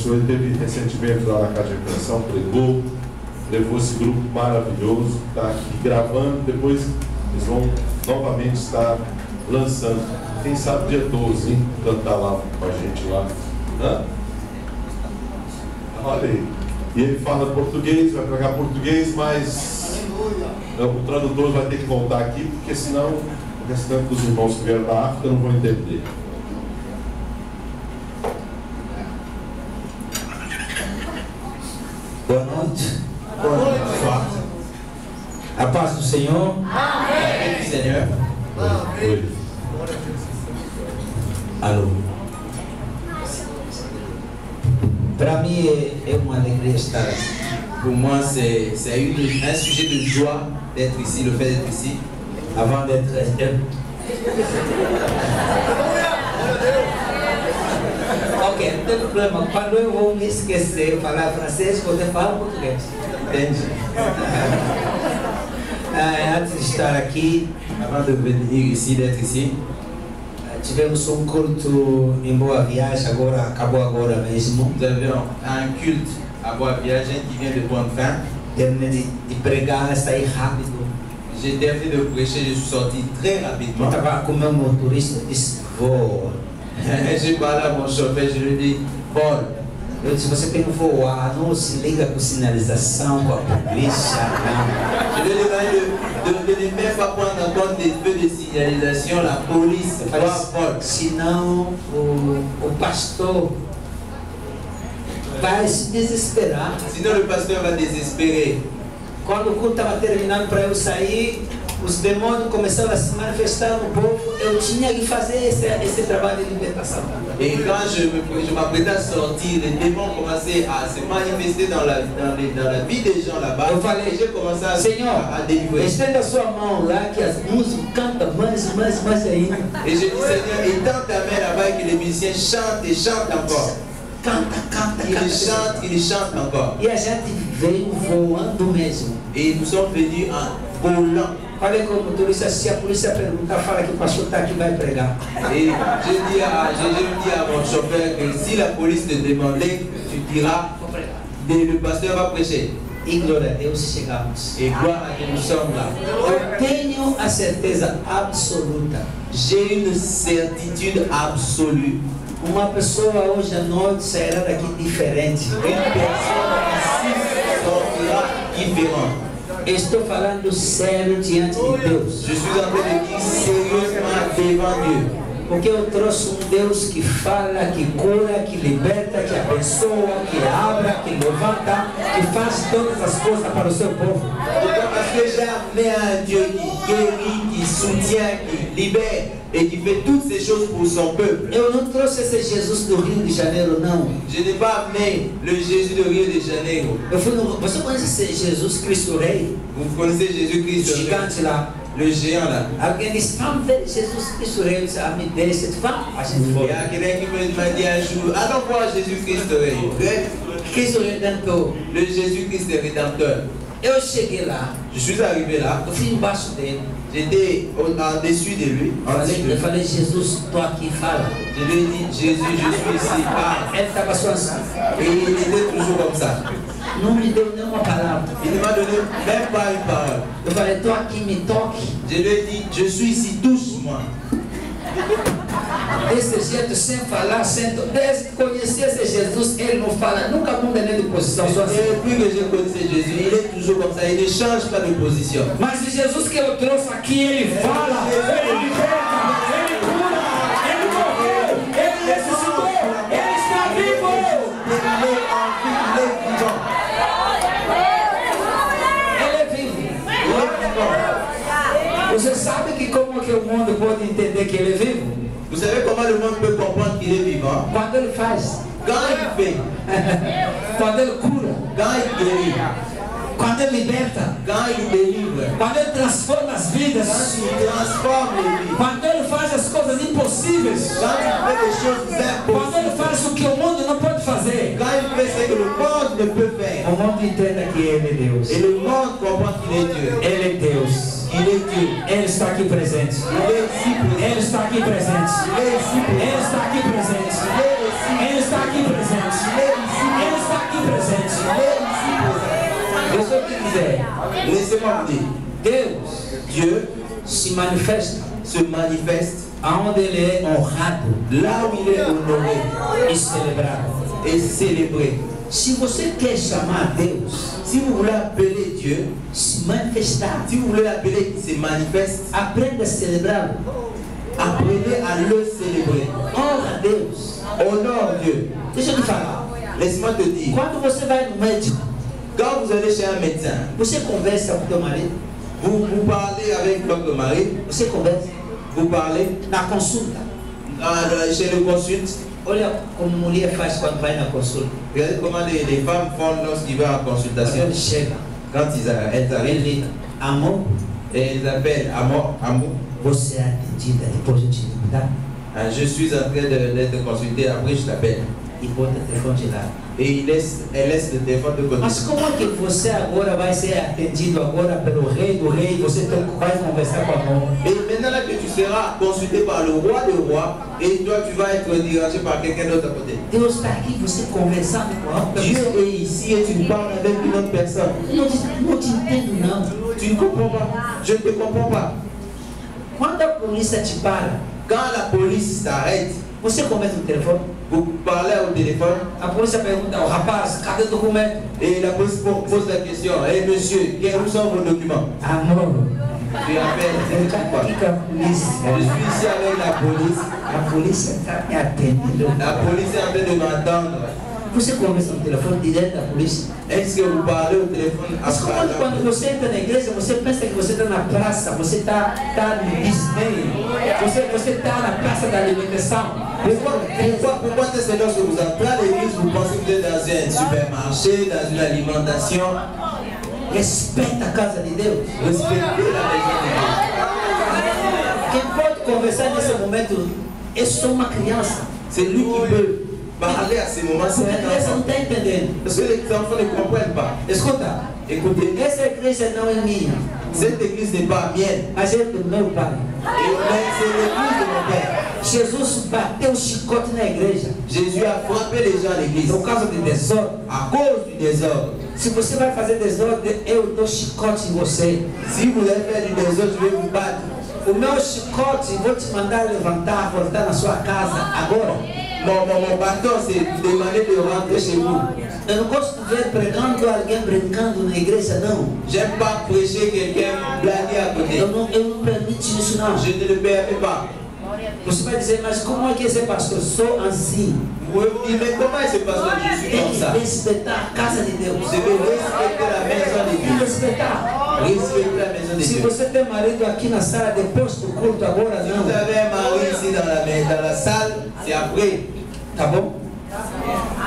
senhor teve recentemente lá na Casa de Recreação, pregou, levou esse grupo maravilhoso, está aqui gravando, depois eles vão novamente estar lançando. Quem sabe dia 12, hein? Cantar lá com a gente lá. Hã? Olha aí. E ele fala português, vai pregar português, mas o tradutor vai ter que voltar aqui, porque senão o restante dos irmãos que vieram da África não vão entender. Boa noite. Boa noite. A paz do Senhor. Amém. Senhor. Oi. Alô. Para mim é uma alegria estar aqui. Pour moi, c'est un sujet de joie d'être ici, le fait d'être ici. Avant d'être ok, não tem problema. Quando eu vou me esquecer de falar francês, você fala português. Entende? Antes de estar aqui, Avant de venir ici, d'être ici, tivemos um culto em Boa Viagem, acabou agora mesmo. nous avions un culte à Bois-Viagem qui vient de prendre fin. Terminei de pregar, saí rápido. J'ai terminé de prêcher, je suis sorti très rapidement. Eu estava com o meu motorista, disse, vou. J'ai parlé à mon chauffeur, je lui ai dit, Paul, Eu disse, você tem que voar, não se liga com sinalização, com a polícia, não. je lui ai demandé de ne même pas prendre en compte les feux de signalisation, la police, Paul. Senão o pastor vai se desesperar. Sinon le pasteur va désespérer. Quando o culto estava terminando para eu sair, os demônios começaram a se manifestar no povo. Eu tinha que fazer esse trabalho de libertação. Et quand je m'apprêtais à sortir, les démons commençaient à se manifester dans la vie des gens là-bas. Eu falei, J'ai commencé à Senhor, délivrer. estenda a sua mão lá que as músicas cantam mais ainda. Et je dis, Seigneur, étends ta main là-bas et que les musiciens chantent et chantent encore. Canta. Ils chantent encore. E a gente veio voando mesmo. Et nous sommes venus en volant. Falei com o motorista, se a polícia perguntar, fala que o pastor está aqui, vai pregar. Et je dis à mon chauffeur que si la police te demandait, tu diras, le pasteur va prêcher. E glória a Deus, chegamos. Et gloire à Dieu, nous sommes là. Eu tenho a certeza absoluta. J'ai une certitude absolue. Uma pessoa hoje à noite sairá daqui diferente. Une personne ici sortira différente. Estou falando sério diante de Deus. Je suis en train de dire sérieusement devant Dieu. Porque eu trouxe um Deus que fala, que cura, que liberta, que abençoa, que abre, que levanta, que faz todas as coisas para o seu povo. Parce que j'ai amené un Dieu qui guérit, qui soutient, qui libère et qui fait toutes ces choses pour son peuple. Eu não trouxe esse Jesus do Rio de Janeiro, não. Je n'ai pas amené le Jésus de Rio de Janeiro. Você conhece esse Jesus Cristo Rei? Vous connaissez Jésus-Christ, Gigante lá. le géant là. Alguém disse, vamos ver Jesus Cristo Rei. Eu disse, me deixa. Vamos. A gente Il y foi. a quelqu'un qui m'a dit un jour, allons voir Jésus-Christ Cristo Redentor. le Jésus-Christ est rédempteur. Eu cheguei lá. Je suis arrivé là, Eu fui embaixo dele. j'étais au-dessus de lui. Eu falei, Jesus, estou aqui, fala. Je lui ai dit, Jésus, je suis ici, parle. Ele estava só assim. Et il était toujours comme ça. Não me deu nenhuma palavra. Il ne m'a donné même pas une parole. Eu falei, estou aqui, me toque. Je lui ai dit, je suis ici, touche-moi. Desse jeito, sem falar, desde que conheci esse Jesus, ele não fala, nunca muda nem de posição. Só assim. Depuis que je connaissais Jésus, il est toujours comme ça, il ne change pas de position. Mas o Jesus que eu trouxe aqui, ele fala, ele liberta, ele cura, ele morreu, ele ressuscitou, ele está vivo. Ele é vivo. Você sabe que como que o mundo pode entender que ele é vivo? Vous savez comment le monde peut comprendre qu'il est vivant? Quando ele faz, Quand il fait, quando ele cura, quand il guérit, quando ele liberta, quand il délivre, quando ele transforma as quand vidas, il transforme les vies, quando ele faz as coisas impossíveis, quand il fait des choses quando ele impossibles, faz o que o mundo não pode fazer, quand il fait ce que le monde ne peut faire, o mundo entenda que ele é Deus. et le monde comprend qu'il est Dieu. Ele é Deus. Il est Dieu. Ele está aqui presente. Il est ici présent. Ele está aqui presente. Il est ici présent. Ele está aqui presente. Il est ici. Ele está aqui presente. Il est ici Laissez-moi vous dire. Dieu se manifesta aonde ele é honrado, là où il est honoré e celebrado. et célébré. Se você quer chamar Deus, Si vous voulez appeler Dieu, se manifestar, si vous voulez l'appeler qui se manifeste, aprenda a celebrá-lo. apprenez à le célébrer. Honra a Deus. Honore Dieu. Deixa eu te falar. Laisse-moi te dire, Quando você vai no médico, quand vous allez chez un médecin, você conversa com teu marido, vous parlez avec votre mari, você conversa vous parlez na consulta. chez le consulte. Olha como mulher faz quando vai na consulta. Regardez comment les femmes font lorsqu'ils vont en consultation. Quando chega, Quand elles arrivent, ele amor, et ils appellent amour. você é atendida, depois eu te ligo, tá? Je suis en train d'être consulté, après je t'appelle. E bota o telefone de lado. Et elle laisse le téléphone de côté. Mas como é que você agora vai ser atendido agora pelo rei do rei? Você vai conversar com amor. Et maintenant là que tu seras consulté par le roi des rois, et toi tu vas être dirigé par quelqu'un d'autre à côté. Deus está aqui, você conversando com a Dieu est ici et tu parles avec une autre personne. Não te entendo não. Tu ne comprends pas. Je ne te comprends pas. Quando a polícia te para, Quand la police t'arrête, você conversa no telefone, vous parlez au téléphone, a polícia pergunta ao rapaz, cadê o documento? et la police pose la question, hey monsieur, où sont vos documents? Amor, Tu appelles, eu estou aqui com a polícia. je suis ici avec la police. A polícia está me atendendo. La police est en train de m'attendre. Você conversa no telefone direto da polícia? Est-ce que vous parlez au téléphone Mas après la quando você entra na igreja, você pensa que você está na praça, você está no Disney, você está na praça da alimentação. Pourquoi c'est lorsque vous entrez à l'église, vous pensez que vous êtes dans un supermarché, dans une alimentation? Respeita a casa de Deus. Respectez la maison de Dieu. Quem pode conversar nesse momento é só uma criança. C'est lui qui peut parler à ces moments. C'est Porque a un criança não enfant. está entendendo. Parce que les enfants ne comprennent pas. Escuta, Écoutez, essa igreja não é minha, cette église n'est pas mienne. mas é do meu pai. Mais c'est l'église de mon père. Jesus bateu o chicote na igreja Jésus a frappé les gens à l'église por causa de desordem. à cause du désordre. Se você vai fazer desordem, eu dou chicote em você. Si vous allez faire du désordre, je vais vous battre. O meu chicote, vou te mandar levantar, voltar na sua casa agora. Mon bâton, c'est de demander de rentrer chez vous. Eu não gosto de ver pregando alguém brincando na igreja, não. J'aime pas prêcher quelqu'un blaguer à côté. Eu não permito isso, não. Je ne le permets pas. Você vai dizer, mas como é que esse pastor? Sou assim. Vous pouvez me dire, mais comment est-ce pasteur je suis Tem comme ça? que respeitar a casa de Deus. Je vais respecter la maison de Tem que Dieu. respeitar. Respecter la maison de Se Dieu. você tem marido aqui na sala depois do culto, agora Si não. vous avez un mari ici dans la salle, c'est après. Tá bom?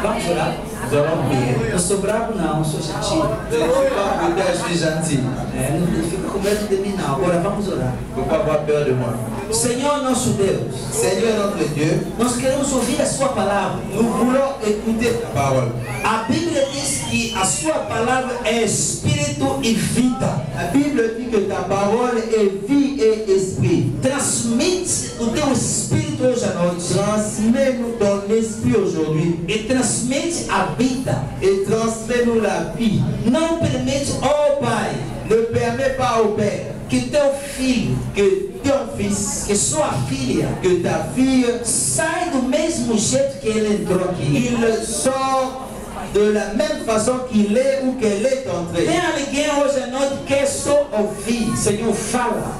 Vamos orar. Nous allons prier. Eu sou bravo, não. Sou gentil. Je ne suis pas brutal, je suis gentil. Não fica com medo de mim, não. Agora vamos orar. Il ne faut pas avoir peur de moi. Senhor nosso Deus, Seigneur notre Dieu, nós queremos ouvir a sua palavra. nous voulons écouter ta parole. A Bíblia diz que a sua palavra é espírito e vida. La Bible dit que ta parole est vie et esprit. Transmite o teu espírito hoje à noite. Transmets-nous ton esprit aujourd'hui E transmite a vida. et transmets-nous la vie. Não permite, ó Pai, Ne permets pas au Père que teu filho, que ton fils, que sua filha, que ta fille, saia do mesmo jeito que ele entrou aqui. il sort de la même façon qu'il est ou qu'elle est entrée. Tem alguém hoje à noite que quer só ouvir? Senhor, fala.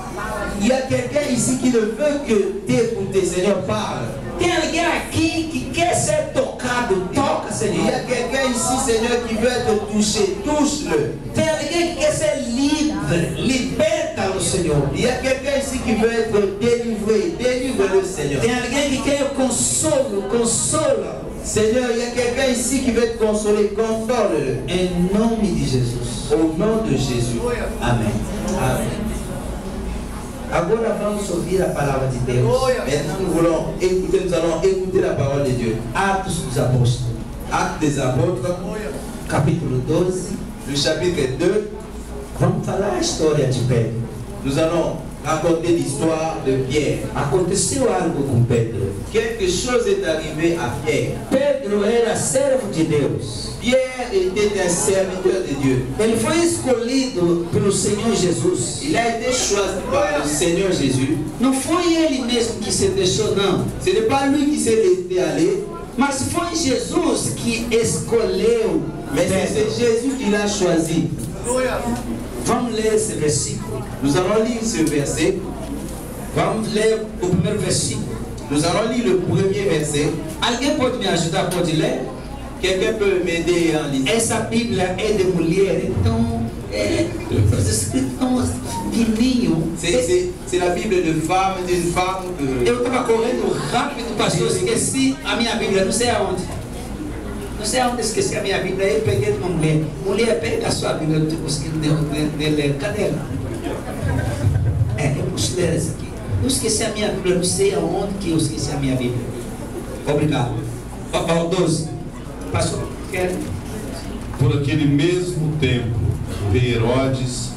Il y a quelqu'un ici qui ne veut que t'écouter. Seigneur, parle. Tem alguém aqui que quer ser tocado? Toca, Il Senhor. y a quelqu'un ici, Seigneur, qui veut être touché. Touche-le. Tem alguém que quer ser livre? Liberta-o, Senhor. Il y a quelqu'un ici qui veut être délivré. Délivre-le, Seigneur. Tem alguém que quer consolo? Consola. Seigneur, il y a quelqu'un ici qui veut être consolé. Console-le. Em nome de Jesus. Au nom de Jésus. Amém. Amen. Agora vamos ouvir a palavra de Deus. Maintenant, nous allons écouter la parole de Dieu. Atos dos Apóstolos, Actes des apôtres, capítulo 12. le chapitre 2. Vamos falar a história de Pedro. Nous allons raconter l'histoire de Pierre. Aconteceu algo com Pedro. Quelque chose est arrivé à Pierre. Pedro era servo de Deus. Pierre était un serviteur de Dieu. Ele foi escolhido pelo Senhor Jesus. Il a été choisi par le Seigneur Jésus. Não foi ele mesmo que se deixou, não. Ce n'est pas lui qui s'est laissé aller, Mas foi Jesus que escolheu. mais c'est Jésus qui l'a choisi. Vamos ler esse versículo. Nous allons lire ce verset. Vamos ler o primeiro versículo. Nous allons lire le premier verset. Alguém pode me ajudar? Pode ler? Quelqu'un peut m'aider en lisant? Essa Bíblia é de mulher, então os escritos tão fininho. C'est la Bible de femme, d'une femme que... Eu estava correndo rápido, pastor, esqueci a minha Bíblia, não sei aonde. Não sei aonde esqueci a minha Bíblia, aí eu peguei de uma mulher. Mulher, pega a sua Bíblia, eu estou conseguindo ler. Cadê ela? Eu posso ler essa aqui. Eu esqueci a minha Bíblia, não sei aonde que eu esqueci a minha Bíblia. Obrigado. Ó, 12. Pastor, quer? Por aquele mesmo tempo, o rei Herodes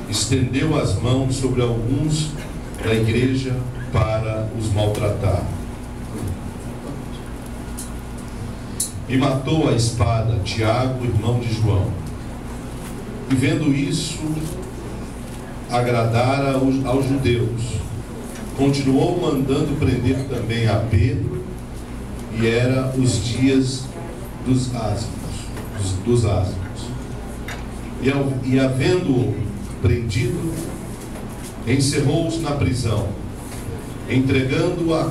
estendeu as mãos sobre alguns da igreja para os maltratar. E matou a espada Tiago, irmão de João. E vendo isso, agradara aos judeus. Continuou mandando prender também a Pedro, e era os dias dos ázimos. E havendo prendido, encerrou-os na prisão, entregando-o a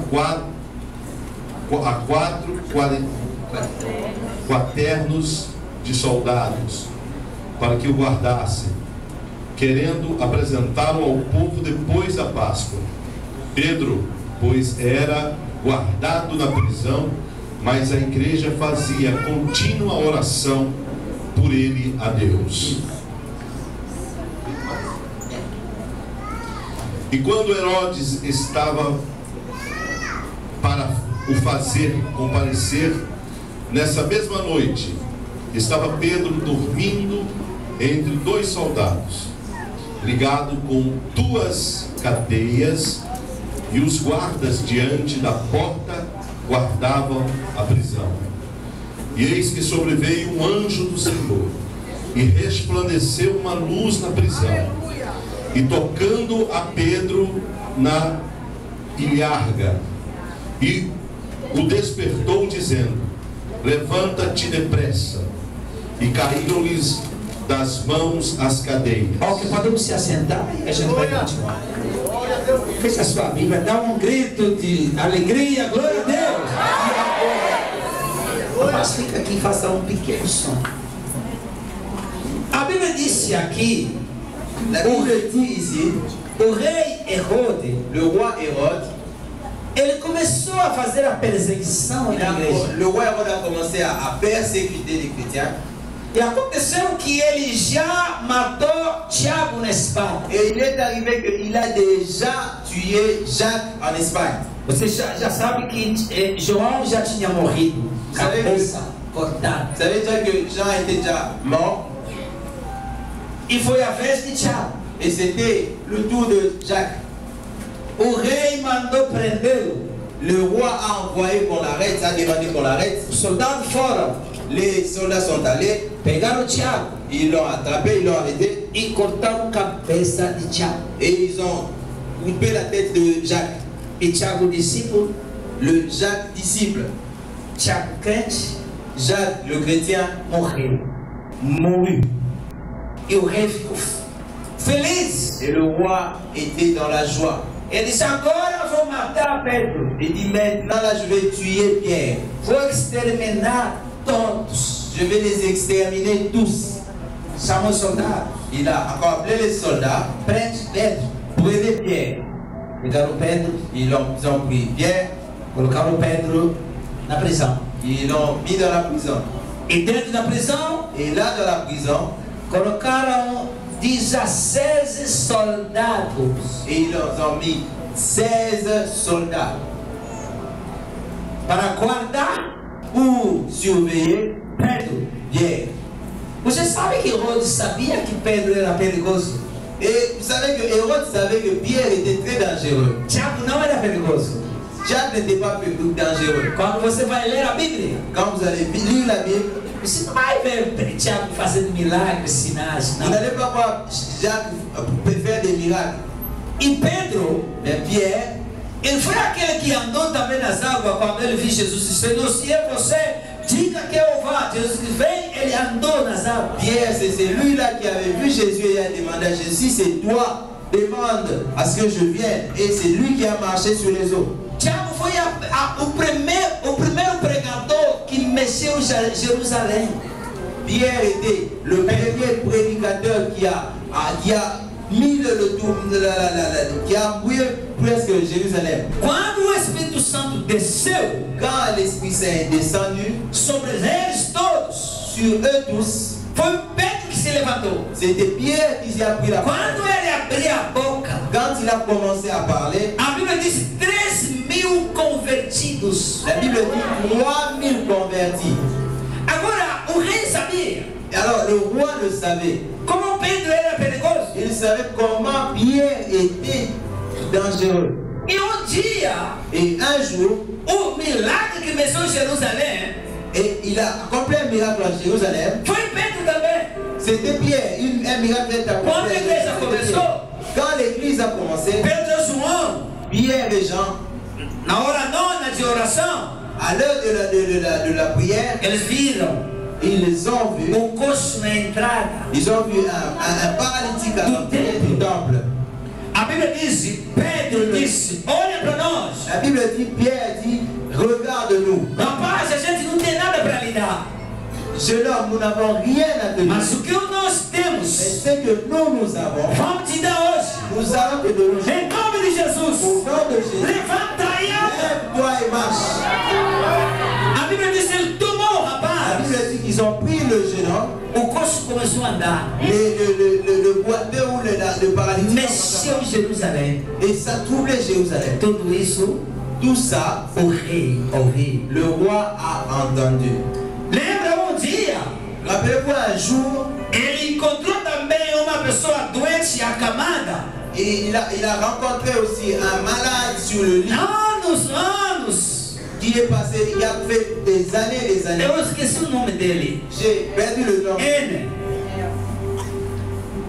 quatro quaternos de soldados, para que o guardassem, querendo apresentá-lo ao povo depois da Páscoa. Pedro, pois, era guardado na prisão, mas a igreja fazia contínua oração por ele a Deus. E quando Herodes estava para o fazer comparecer, nessa mesma noite, estava Pedro dormindo entre dois soldados, ligado com duas cadeias, e os guardas diante da porta guardavam a prisão. E eis que sobreveio um anjo do Senhor, e resplandeceu uma luz na prisão, e tocando a Pedro na ilharga, e o despertou, dizendo: levanta-te depressa. E caíram-lhes das mãos as cadeias. Ok, podemos se assentar e a gente vai continuar. Fecha a sua Bíblia, dá um grito de alegria, glória a Deus. Mas fica aqui e faça um pequeno som. A Bíblia disse aqui, o rei Herodes, Le roi Hérode, ele começou a fazer a perseguição na igreja. le roi Hérode a commencé à persécuter les chrétiens. E aconteceu que ele já matou Tiago na espada. Et il est arrivé qu'il a déjà tué Jacques en Espagne. Você já sabe que João já tinha morrido, cabeça cortada. Ça veut dire que Jean était déjà mort. E foi a vez de Tiago. Et c'était le tour de Jacques. O rei mandou prendê-lo. Le roi a envoyé qu'on l'arrête, a demandé qu'on l'arrête. Os soldados foram. Les soldats sont allés, Pegaram Tiago ils l'ont attrapé, ils l'ont arrêté. e cortaram a cabeça de Tiago. Et ils ont coupé la tête de Jacques. E Tiago, discípulo, Le Jacques disciple, Tiago crente, Jacques le chrétien, morreu. mourut. E o rei ficou feliz. Et le roi était dans la joie. Ele disse: agora eu vou matar Pedro. Il dit maintenant là je vais tuer Pierre. Vou exterminar todos. Je vais les exterminer tous. Chamou os soldados. Il a encore appelé les soldats. Prende Pedro. Prenez Pierre. Pegaram Pedro, Ils ont pris Pierre. colocaram Pedro na prisão. Ils l'ont mis dans la prison. E dentro da prisão, Et là dans la prison, colocaram 16 soldados et ils ont mis 16 soldats para guardar pour surveiller Pedro. Pierre. Você sabe que Herodes sabia que Pedro era perigoso? Et vous savez que Hérode savait que Pierre était très dangereux. Tiago não era perigoso. Jacques n'était pas dangereux. Quando você vai ler a Bíblia, Quand vous allez lire la Bible, você não vai ver Tiago fazendo milagres, sinais, vous não. n'allez pas voir Jacques faire des miracles. E Pedro, Mais Pierre, ele foi aquele que andou também nas águas quando ele viu Jesus. Disse: Senhor, se é você, diga que eu vá. Jesus disse: vem, ele andou nas águas. Pierre, c'est celui-là qui avait vu Jésus et a demandé à Jésus, c'est toi, demande à ce que je vienne. Et c'est lui qui a marché sur les eaux. Tiago foi o primeiro pregador que mexeu em Jerusalém. Pierre était le premier prédicateur qui a mis le tour, qui a embrouillé presque Jérusalem. Quando o Espírito Santo desceu Quand l'Esprit Saint est descendu sobre eles todos, sur eux tous, foi Pedro que se levantou. c'était Pierre qui a pris la parole. Quando ele abria a boca, Quand il a commencé à parler, a Bíblia diz 3.000 convertidos. la Bible dit 3000 convertis. Agora, o rei sabia Et alors le roi le savait. como Pedro era perigoso. Il savait comment Pierre était dangereux. E dia, Et un jour, o milagre que começou em Jerusalém et il a accompli un miracle à Jérusalem. foi Pedro também. C'était Pierre, un miracle est accompli. Quando a igreja começou, Quand l'église a commencé, Pedro e João, Pierre et Jean, na hora nona de oração, à l'heure de la prière, eles viram ils les ont vus. o coxo na entrada. Ils ont vu un paralytique à l'entrée du temple. A Bíblia diz, Pedro disse: olha para nós. La Bible dit, Pierre dit, regarde-nous. Rapaz, a gente não tem nada para lhe dar. Jeune homme, nous n'avons rien à te dire. Mas o que nós Mais temos, ce que nous avons, vamos te dar hoje. nous allons te donner. Em nome de Jesus. Au nom de Jésus, Levanta e anda. lève-toi et marche. A Bíblia diz: ele tomou o La rapaz. Bible dit qu'ils ont pris le jeune homme, O coxo começou a andar. le boiteux ou le paralytique, Mexeu em Jerusalém. et ça troublait Jérusalem. Tudo isso Tout ça, o rei ouviu. le roi a entendu. Lembra dia? Rappelez-vous un jour, Ele encontrou também uma pessoa doente, acamada. et il a rencontré aussi un malade sur le lit Anos. qui est passé, il a fait des années. Eu esqueci o nome dele. J'ai perdu le nom. N.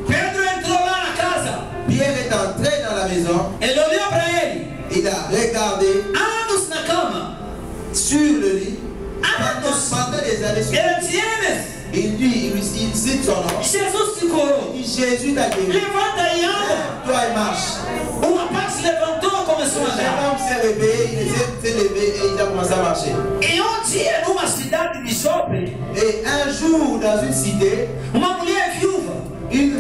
Pedro entrou lá na casa. Pierre est entré dans la maison, Ele olhou para ele. il a regardé Anos na cama. sur le lit, Anos. pendant des années sur Ele tinha. il dit, il cite son nom, Jesus te curou. il dit Jésus t'a guéri, Levanta e anda. toi et marche. O rapaz se levantou e começou Le a jeune andar. homme s'est réveillé, il s'est levé et il a commencé à marcher. E dia, numa cidade de shopping, Et un jour, dans une cité, uma mulher viúva, une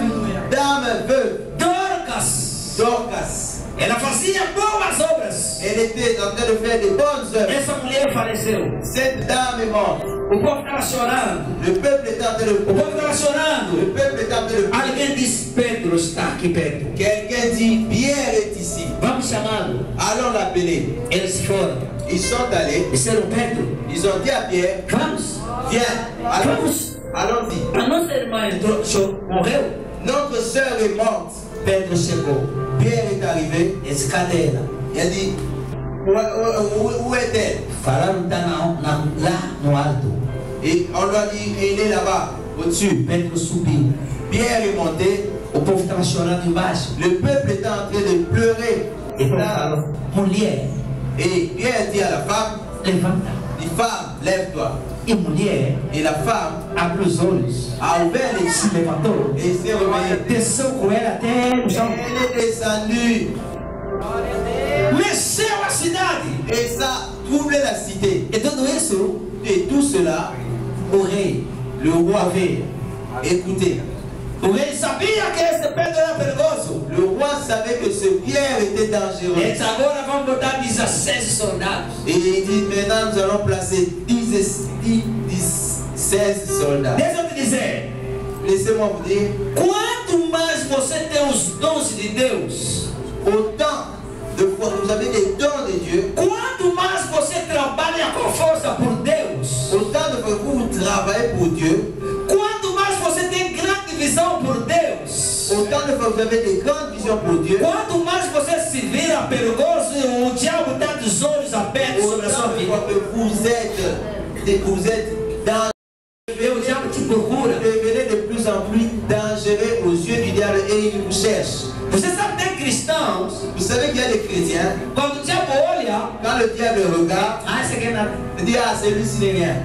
dame veuve, Dorcas, Dorcas, ela fazia boas obras. elle était en train de faire des bonnes œuvres. Essa mulher faleceu. Cette dame est morte. O povo estava chorando. Le peuple est en train de O povo estava chorando. Le peuple est en train de Alguém disse: Pedro está aqui perto. Quelqu'un dit, Pierre est ici. Vamos chamá-lo. Allons l'appeler. Eles foram. Ils sont allés. Disseram: Pedro, Ils ont dit à Pierre, vamos. viens, allons, Vamos. allons-y. A nossa irmã entrou, morreu. Notre sœur est morte. Pedro chegou. Pierre est arrivé. Esse cadê ela? Il a dit, où est-elle? Falaram está lá no alto. Et on lui a dit, il est là-bas, au-dessus. Pedro subiu. Pierre est monté. O povo estava chorando embaixo. Le peuple était en train de pleurer. E falou: mulher, Et Pierre dit à la femme, levanta. dit, femme, lève-toi. E mulher Et la femme abriu os olhos, a ouvert les se yeux levantou, et s'est réveillée. desceu com ela até o chão. Elle est descendue. Mexeu a cidade. Et ça troublait la cité. E tudo isso, Et tout cela, o rei, le roi avait écouté. o rei sabia que esse Pedro era perigoso. Le roi savait que ce Pierre était dangereux. Eles agora vão botar 16 soldados. Et il dit, maintenant nous allons placer 16 soldats. Deixa eu te dizer, Laissez-moi vous dire, quanto mais você tem os dons de Deus, autant de fois vous avez les dons de Dieu, quanto mais você trabalha com força por Deus, autant de fois que vous travaillez pour Dieu, quanto mais você tem grande visão por Deus, autant de fois que vous avez des grandes visions pour Dieu, quanto mais você se vira perigoso, o diabo está dos olhos alors que vous êtes dans devenez de plus en plus dangereux aux yeux du diable et il vous cherche. Vous savez qu'il y a des chrétiens, quand le diable regarde, il dit ah celui-ci n'est rien.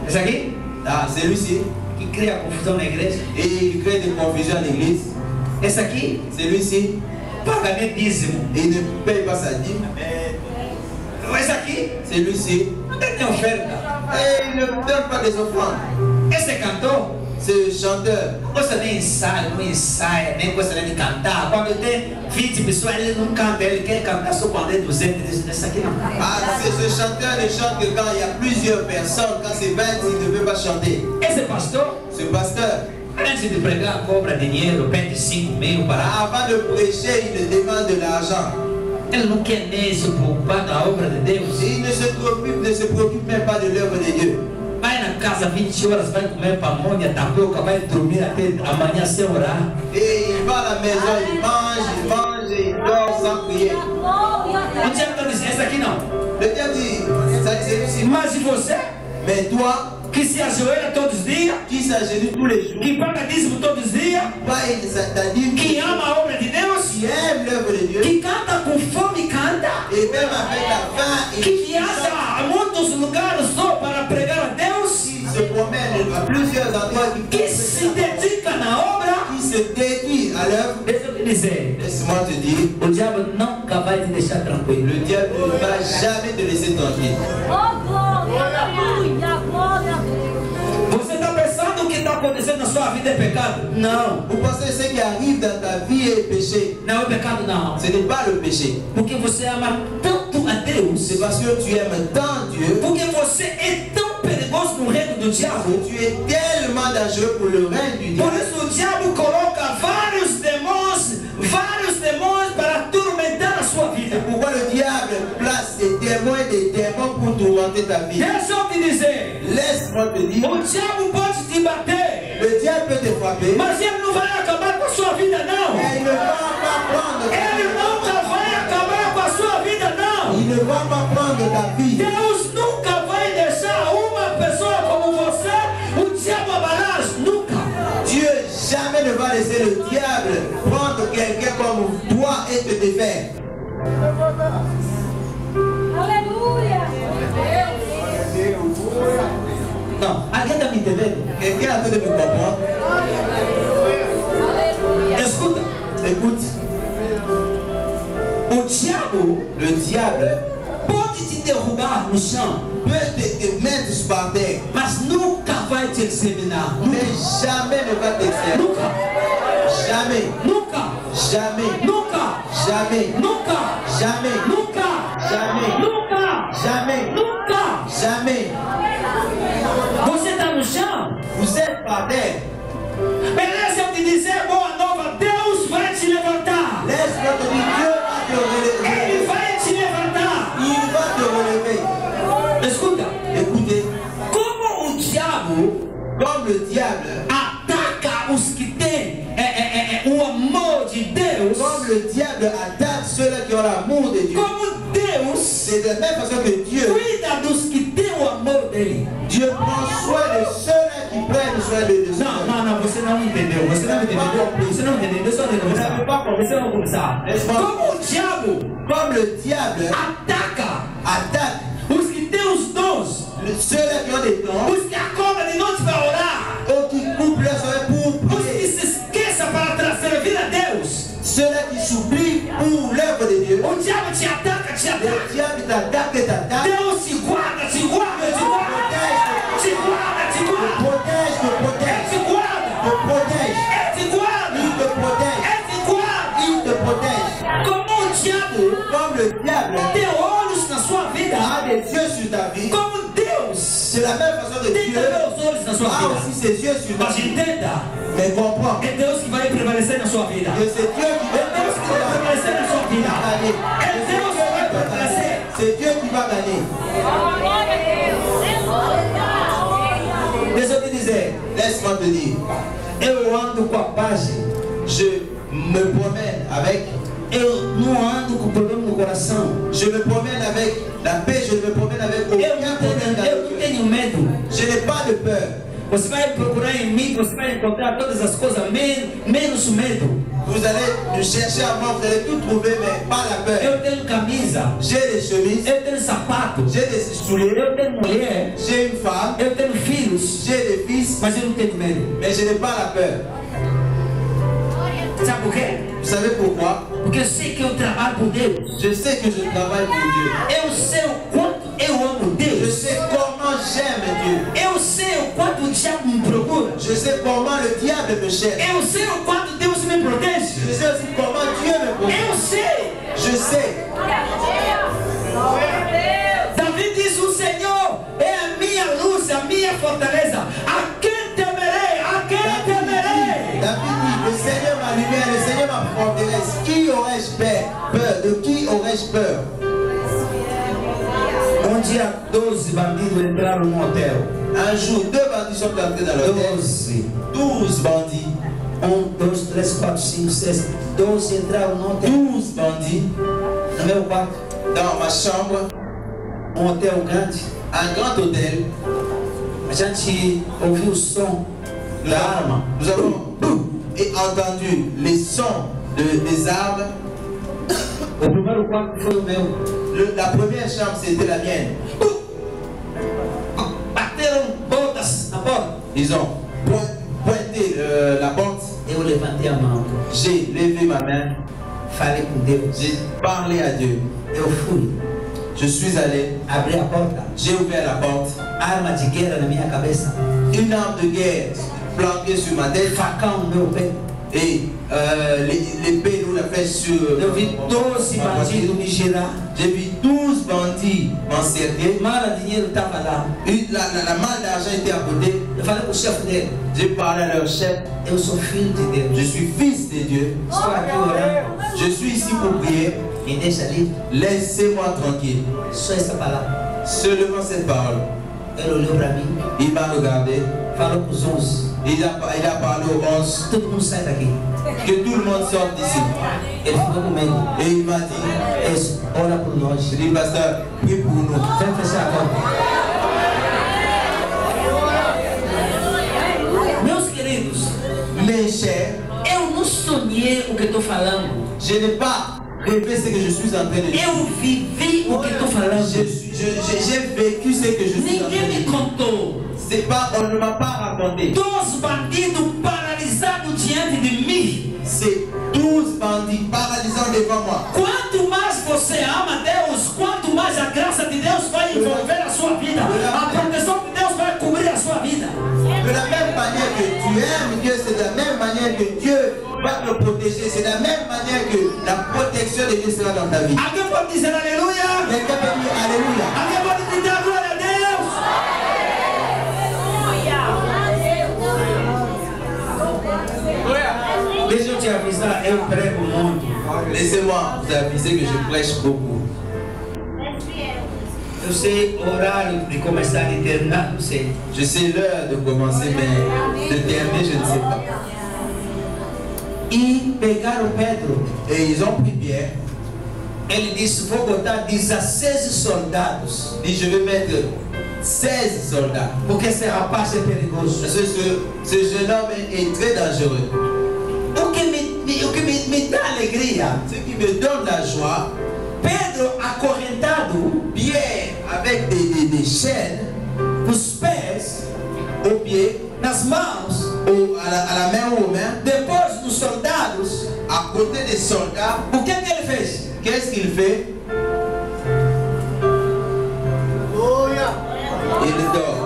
C'est qui? Ah celui-ci qui crée la confusion dans l'église. Et il crée des confusions dans l'église. Et c'est qui? Celui-ci pas gagner dixième. Et il ne paye pas sa dîme. Et c'est qui? Celui-ci. Et il ne donne pas des offrandes. Et c'est cantor. C'est le chanteur. Você nem ensaia, nem gosta de cantar. Quando tem 20 pessoas, ele não canta, ele quer cantar só quando é 200. Isso aqui não. Ah, ce chanteur ne chante que quand il y a plusieurs personnes. Quand c'est 20, il ne veut pas chanter. Et ce pasteur? Ce pasteur. Antes de pregar, cobra dinheiro, pede 5 mil para. Avant de prêcher, il demande de l'argent. Ele não quer nem se preocupar da obra de Deus. Il ne se préoccupe même pas de l'œuvre de Dieu. Vai na casa 20 horas, vai comer pamonha, tapioca, vai dormir até amanhã sem orar. Et il va à la maison, il mange, il dort sans prier. O diabo está dizendo, essa aqui não. Le diable dit, ça c'est ici. Mas e você? Mais toi, que se ajoelha todos os dias, qui s'agenouille tous les jours, que paga dízimo todos os dias, que ama a obra de Deus, qui aime l'œuvre de Dieu, que canta com fome, canta, et même avec la faim, que viaja a muitos lugares só para pregar a Deus, qui se promène à plusieurs endroits, que se dedica na obra, qui se dédie à l'œuvre. Laisse-moi te dire, o diabo nunca vai te deixar tranquilo. Le diable ne va jamais te laisser tranquille. Você está pensando que está acontecendo na sua vida é pecado? Não. Vous pensez que ce qui arrive dans ta vie est péché? Não é pecado não. Ce n'est pas le péché. Porque você ama tanto a Deus. C'est parce que tu aimes tant Dieu. Porque você é tão perigoso no reino do diabo. Tu es tellement dangereux pour le règne du diabo. Por isso o diabo coloca vários demônios para atormentar a sua vida. C'est pourquoi le diable place des démons pour tourmenter ta vie. Deixa-moi te dizer. Laisse-moi te dire. O diabo pode te bater. Le diable peut te frapper. Mas ele não vai acabar com a sua vida não. Il ne va pas prendre. Ele nunca vai acabar com a sua vida não. Il ne va pas prendre ta vie. Deus nunca vai deixar uma pessoa como você, o diabo abalar, nunca. Dieu jamais ne va laisser le diable prendre quelqu'un comme toi et te défaire. Alléluia. Non, alguém está me entendendo? Quelqu'un a de me comprendre? Escuta, écoute. O diabo, le diable, pode te derrubar no chão, peut te mettre par terre, mas nunca vai te exterminar. Mais jamais ne va t'exterminer. Nunca. Jamais. Nunca. Jamais. Nunca. Jamais. Nunca. Jamais. Nunca. Jamais. Nunca. Jamais. Nunca. Jamais. Você está no chão? Vous êtes par terre. Beleza, eu te dizer boa nova. Deus vai te levantar. Laisse-moi te dire, Dieu va te relever. Ele vai te levantar. Il va te relever. Escuta. Écoutez. Como o diabo, comme le diable, ataca os que têm o amor de Deus. Comme le diable attaque ceux-là qui ont l'amour de Dieu. Como Deus, c'est de la même façon que Dieu cuida dos que têm o amor dele. Dieu prend soin de ceux-là qui prennent soin de Dieu. Não, você não entendeu. Você não entendeu. Você não entendeu. Deixa eu começar. Você não começar. Como o diabo, comme le diable, attaque os que têm os dons. Ceux-là qui ont des dons. Os que acordam de noite para orar. Ou qui coupent leurs oreilles pour prier. Os que se esqueçam para servir a Deus. Ceux-là qui s'oublient pour l'œuvre de Dieu. O diabo te ataca, te ataca. Le diable t'attaque, t'attaque. Deus te guarda, te guarda, te guarda. Te guarda, te guarda. Te protège, te protège. Te guarda. Te protège. Te guarda. Il te protège. Te guarda. Il te protège. Como o diabo, comme le diable, tem olhos na sua vida. A des yeux sur ta vie. Como Deus, c'est la même façon que Dieu a aussi ses yeux sur ta vie. Mais comprends. É Deus que vai prevalecer na sua vida. É Deus que vai prevalecer na sua vida. É Deus que vai prevalecer. C'est Dieu qui va gagner. Deixa eu te dizer. Laisse-moi te dire. Eu ando com a paz. Je me promène avec. Eu não ando com problema no coração. Je me promène avec la paix. Je ne me Eu não tenho medo. Je n'ai pas de peur. Você vai procurar em mim, você vai encontrar todas as coisas, menos o medo. Vous allez me chercher à moi, vous allez tout trouver, mais pas la peur. Eu tenho camisa, J'ai des chemises, eu tenho sapato, j'ai des souliers, eu tenho mulher, j'ai une femme, eu tenho filhos, j'ai des fils, mas eu não tenho medo. mais je n'ai pas la peur. Sabe por quê? Vous savez pourquoi? Porque eu sei que eu trabalho por Deus. Je sais que je travaille pour Dieu. Eu sei o quanto eu amo Je Deus. sais comment j'aime Dieu. Eu sei o quanto o diabo me procura. Je sais comment le diable me cherche. Eu sei o quanto Deus me protege. Je sais aussi comment Dieu me protège. Eu sei. Je sais. Davi diz: o Senhor é a minha luz, a minha fortaleza. A quem temerei? A quem temerei? David dit, le Seigneur ma lumière, le Seigneur ma forteresse. Qui aurais-je peur? De qui aurais-je peur? Dia 12 bandidos entraram no hotel. Un jour, 2 bandits sont entrés dans l'hôtel. 12 bandits. 1, 2, 3, 4, 5, 6. 12 entraram no hotel. 12 bandits. No meu quarto. Dans ma chambre. Hotel grande. Un grand hôtel. A gente ouviu o som da arma. Nous avons entendu les sons des armes. O primeiro quarto foi o meu. La première chambre, c'était la mienne. Bateram botas na porta. Ils ont pointé la porte. Eu levantei a mão. J'ai levé ma main. Falei com Deus. J'ai parlé à Dieu. Eu fui. Je suis allé. Abri a porta. J'ai ouvert la porte. Arma de guerra na minha cabeça. Une arme de guerre planquée sur ma tête. Facão no meu peito. Et l'épée nous l'a fait sur. Eu vi 12 bandidos me girar. J'ai vu 12 bandits m'encercler. Mala dinheiro estava lá. La malle d'argent était à côté. Eu falei com o chefe dele. J'ai parlé à leur chef. Eu sou filho de Deus. Je suis fils de Dieu. Estou aqui orando. Je suis ici pour prier. Me deixa livre. Laissez-moi tranquille. Só essa palavra. Seulement cette parole. Ele olhou para mim. Il m'a regardé. Falou com os 11. Il a parlé aux 11. Todo mundo sai daqui. Que tout le monde sorte d'ici. Ele ficou comigo. Et il m'a dit, ora por nós. Je dis, pasteur, prie pour nous. Vem fechar a porta. Meus queridos, Mes chers, eu não sonhei o que estou falando. je n'ai pas rêvé ce que je suis en train de dire. Eu vivi o que estou falando. J'ai vécu ce que je suis en train de Ninguém me dire. contou. On ne m'a pas raconté. 12 bandidos paralisados diante de mim. C'est 12 bandits paralysants devant moi. Quanto mais você ama Deus, quanto mais a graça de Deus vai envolver a sua vida. A proteção de Deus vai cobrir a sua vida. De la même manière que tu aimes Dieu, c'est de la même manière que Dieu va te protéger. C'est de la même manière que la protection de Dieu sera dans ta vie. Alguém pode dizer aleluia? Quelqu'un peut dire Alléluia. Alguém pode gritar glória a Deus? Deixa eu te avisar, eu prego muito. Laissez-moi vous aviser que je prêche beaucoup. Eu sei o horário de começar e terminar, não sei. Je sais l'heure de commencer, mais de terminer, je ne sais pas. E pegaram Pedro. Et ils ont pris Pierre. Ele disse, vou botar 16 soldados. Il dit, je vais mettre 16 soldats. Porque esse rapaz é perigoso. Parce que ce jeune homme est très dangereux. O que me dá alegria. Ce qui me donne la joie, Pedro acorrentado, Pierre avec des chaînes os pés, aux pieds, nas mãos, à la main ou aux mains, depois dos soldados. à côté des soldats. O que ele fez? Qu'est-ce qu'il fait? Il dort.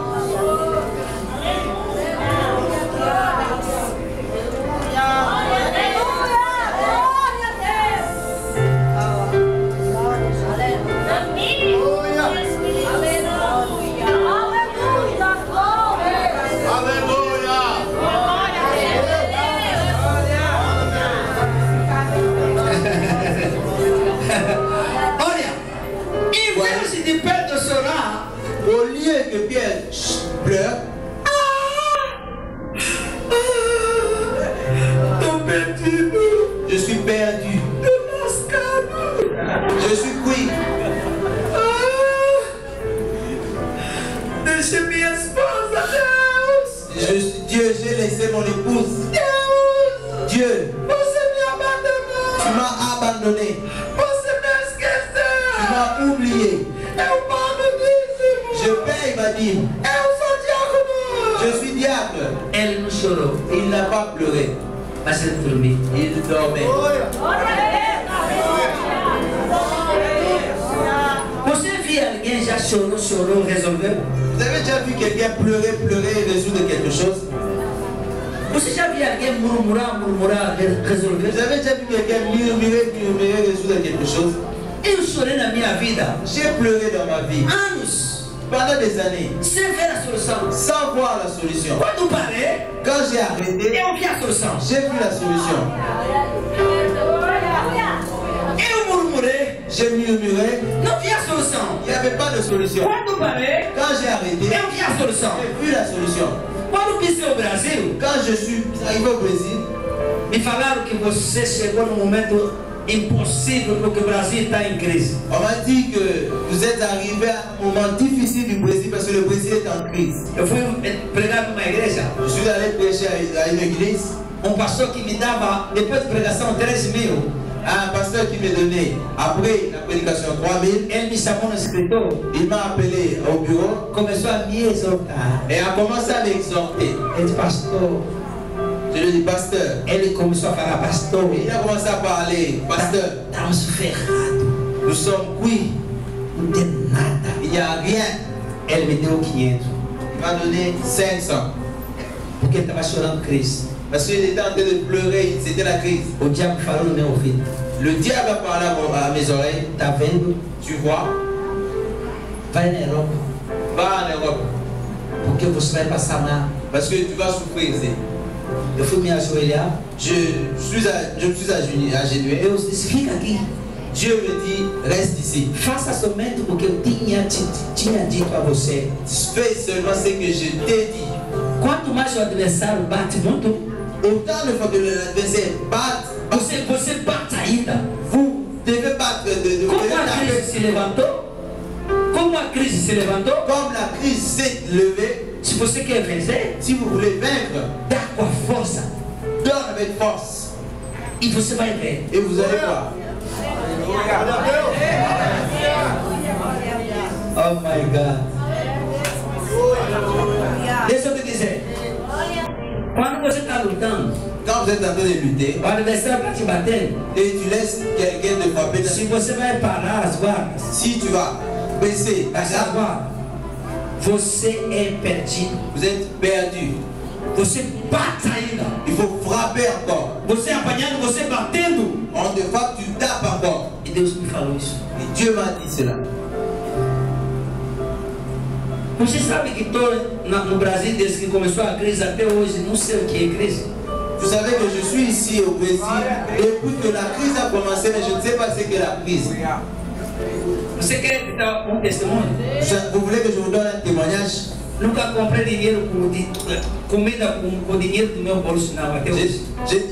De Pedro chorar, Au lieu que Pierre pleure, je suis perdu, je suis cuit. deixei minha esposa, Deus. Dieu, j'ai laissé mon épouse. Deus, Dieu, você me abandonou. tu m'as abandonné. Você me esqueceu. Tu m'as oublié. Eu pago dízimo. Je paye ma dîme. Eu sou diácono. Je suis diable. Ele não chorou, Il n'a pas pleuré. mas ele dormiu. Il dormait. Você viu alguém já chorou, resolveu? Vous avez déjà vu quelqu'un pleurer et résoudre quelque chose? Você já viu alguém murmurar, resolver? Vous avez déjà vu quelqu'un murmurer et résoudre quelque chose? Eu chorei na minha vida J'ai pleuré dans ma vie anos, pendant des années sem ver a solução. sans voir la solution. Quando parei, Quand j'ai arrêté, eu vi a solução. j'ai vu la solution. Eu murmurei, J'ai murmuré, não vi a solução. il n'y avait pas de solution. Quando parei, Quand j'ai arrêté, eu vi a solução. j'ai vu la solution. Quando pisei o Brasil, Quand je suis arrivé au Brésil, me falaram que você chegou num momento impossível porque o Brasil está em crise. on m'a dit que vous êtes arrivé à un moment difficile du Brésil parce que le Brésil est en crise. Eu fui pregar numa igreja, Je suis allé prêcher à une église. pastor que me dava, depois de pregação, 13.000. Un pasteur qui m'a donné, après la prédication 3000, Ele me chamou no escritório, il m'a appelé au bureau começou a me exortar. et a commencé à m'exhorter. Ele disse, pastor, Je lui ai dit, pasteur. ele começou a falar, pastor, Il a commencé à parler, pasteur, estamos ferrados, nous sommes cuits, não tem nada. il n'y a rien. Ele me deu 500, Il m'a donné 500. porque ele estava chorando crise. Parce qu'il était en train de pleurer, c'était la crise. O diabo falou no meu ouvido, Le diable a parlé à mes oreilles. tá vendo? Tu vois, Vai na Europa, va en Europe, porque você vai passar mal. parce que tu vas souffrir ici. Eu fui me ajoelhar, Je me suis agenouillé. Deus disse, fica aqui. Dieu me dit, reste ici. Faça somente o que eu tinha dito a você. Fais seulement ce que je t'ai dit. Quanto mais o adversário bate muito, Autant de fois que l'adversaire batte, você bate ainda. vous devez battre, Como a taper. crise se levantou, Comme la crise s'est levée, se você quer vencer, si vous voulez vaincre, dá com a força donne avec force. e você vai ver. Et vous allez voir. Oh my God. Deixa eu te dizer. Quando você está lutando, Quand vous êtes en train de lutter o adversário está te batendo. et tu laisses quelqu'un te frapper, Se você vai parar as guardas, si tu vas baisser ta as garde, guardas, você é perdido. vous êtes perdu. Você bate ainda. Il faut frapper encore. Você apanhando, você batendo. On te frappe, tu tapes encore. E Deus me falou isso. Et Dieu m'a dit cela. Você sabe que no Brasil, desde que começou a crise até hoje, não sei o que é crise. Vous savez que je suis ici au Brésil depuis que la crise a commencé, mais je ne sais pas ce qu'est la crise. Você quer dar testemunho? Vous voulez que je vous donne un témoignage? Nunca comprei dinheiro comida com dinheiro do meu bolso, não, até hoje.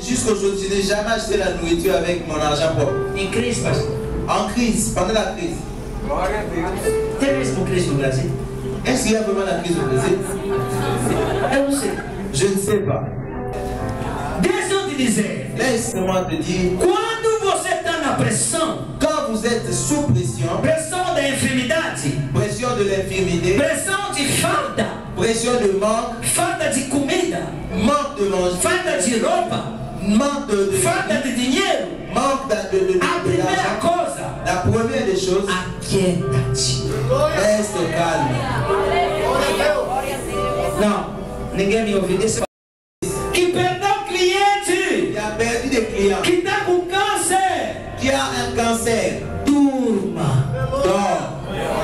Jusqu'aujourd'hui, je n'ai jamais acheté la nourriture avec mon argent propre. Em crise, pastor. En crise, pendant la crise. Tem mesmo crise no Brasil? Est-ce qu'il y a vraiment la crise au Brésil? Eu não sei. Je ne sais pas. Deixa eu te dizer. Laisse-moi te dire, Quando você está na pressão, quand vous êtes sous pression, pressão da enfermidade, pression de l'infirmité, pressão de falta, pression de manque, falta de comida, manque de manger, falta de roupa, manque de falta de dinheiro, manque a primeira d'argent, coisa, la première des choses, aquieta-te. reste calme. Não, ninguém me ouviu. Que perdeu o cliente, Il a perdu des clients, que está com câncer. qui a un cancer. Durma, Dors,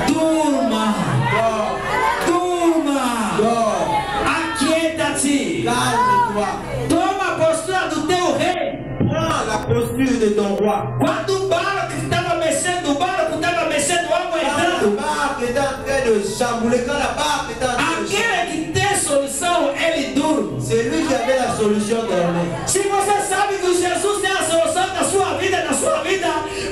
durma, dors, durma. dors. Aquieta-te. Calme-toi. Toma a postura do teu rei. Prends la posture de ton roi. Quando o barco estava mexendo, água Quand le entrando. barque est en train de chambouler, quand la barque est en train de chambouler, Aquele que tem solução, ele durma. c'est lui qui avait la solution dormir. Se você sabe que Jesus tem a solução da sua vida,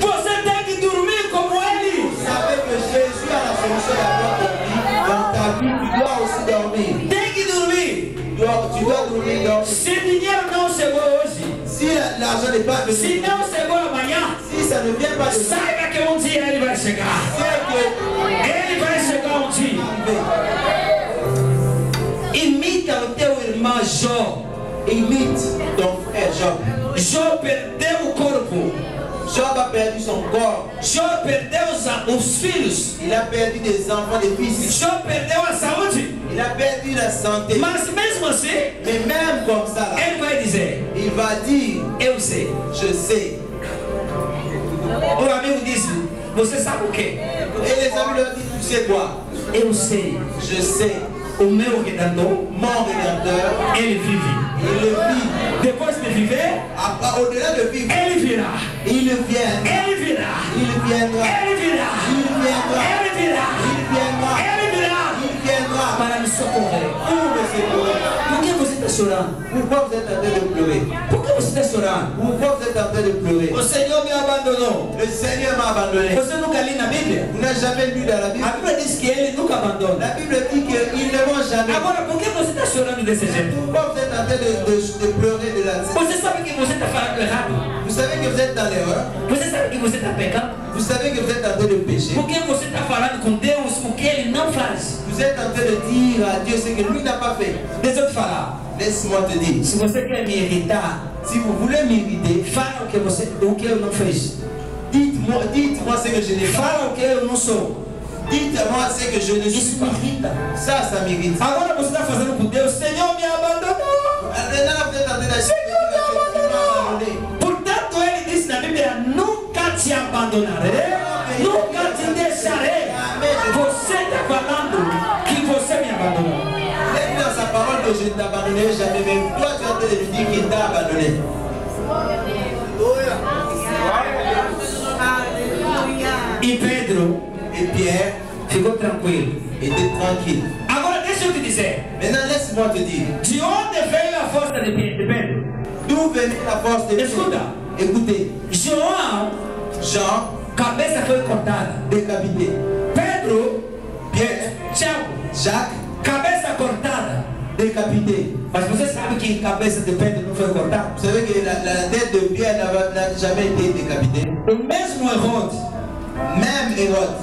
você tem que dormir como ele. Vous savez que Jésus a la solution d'avoir dormi dans ta vie. dois aussi dormir. Tem que dormir. Tu dois dormir, dormir. Se o dinheiro não chegou hoje, Si l'argent n'est pas se venu, não chegou amanhã, si ça ne vient pas de ça, saiba que um dia ele vai chegar. c'est que Ele vai chegar um dia. Imita o teu irmão Jó. imite ton frère Job. Jó perdeu o corpo. Job a perdu son corps. Jó perdeu os filhos. Il a perdu des enfants, des fils. Jó perdeu a saúde. Il a perdu la santé. Mas mesmo assim, Mais même comme ça, là, ele vai dizer: il va dire, eu sei. je sais. O amigo disse: você sabe o quê? Et les amis leur disent, tu sais quoi? Eu sei. Je sais. O meu Redentor, Mon Rédempteur, ele vive. il le vit. Depois de viver, Au-delà de vivre, ele virá. il vient. Ele virá. Il viendra. Ele virá. Il viendra. Ele virá. Il viendra. Ele virá. Il viendra. Para me socorrer. Pour me secourir. Por que você está chorando? Pourquoi vous êtes en train de pleurer? Por que você está chorando? Pourquoi vous êtes en train de pleurer? O Senhor me abandonou. Le Seigneur m'a abandonné. Você nunca li na Bíblia? Vous n'avez jamais lu dans la Bible? A Bíblia diz que ele nunca abandona. La Bible dit qu'ils ne vont jamais. Agora, por que você está chorando desse jeito? Pourquoi vous êtes en train de pleurer de la Você sabe que você está falando errado? Vous savez que vous êtes dans l'erreur. Você sabe que você está pecando? Vous savez que vous êtes en train de pécher. Por que você está falando com Deus o que Ele não faz? Vous êtes en train de dire à Dieu ce que lui n'a pas fait. Deixa eu te falar. Laisse-moi te dire. Se você quer me irritar, Si vous voulez m'irriter, fala o que eu não fiz. dites-moi ce que je n'ai pas. Fala o que eu não sou. Dites-moi ce que je ne suis Isso me pas. irrita. Ça m'irrite. Agora você está fazendo com Deus, Senhor me abandonou. Maintenant, vous êtes en train d'abandonner. Portanto, Ele disse na Bíblia: nunca te abandonarei, nunca te deixarei. Você está falando que você me abandonou. Même dans sa parole que je ne t'abandonnerai jamais, même toi tu es en train de lui dire qu'il t'a abandonné. E Pedro Et Pierre ficou tranquilo. était tranquille. Agora deixa eu te dizer, Maintenant, laisse-moi te dire. de onde veio a força de Pedro? D'où venait la force de Dieu? Escuta, Écoutez, João, Jean, cabeça foi cortada. décapité. Pedro, Pierre, Tiago, Jacques, cabeça cortada. décapité. Mas você sabe que a cabeça de Pedro não foi cortada? Vous savez que la tête de Pierre n'a jamais été décapitée. O mesmo Herodes, Même Hérode,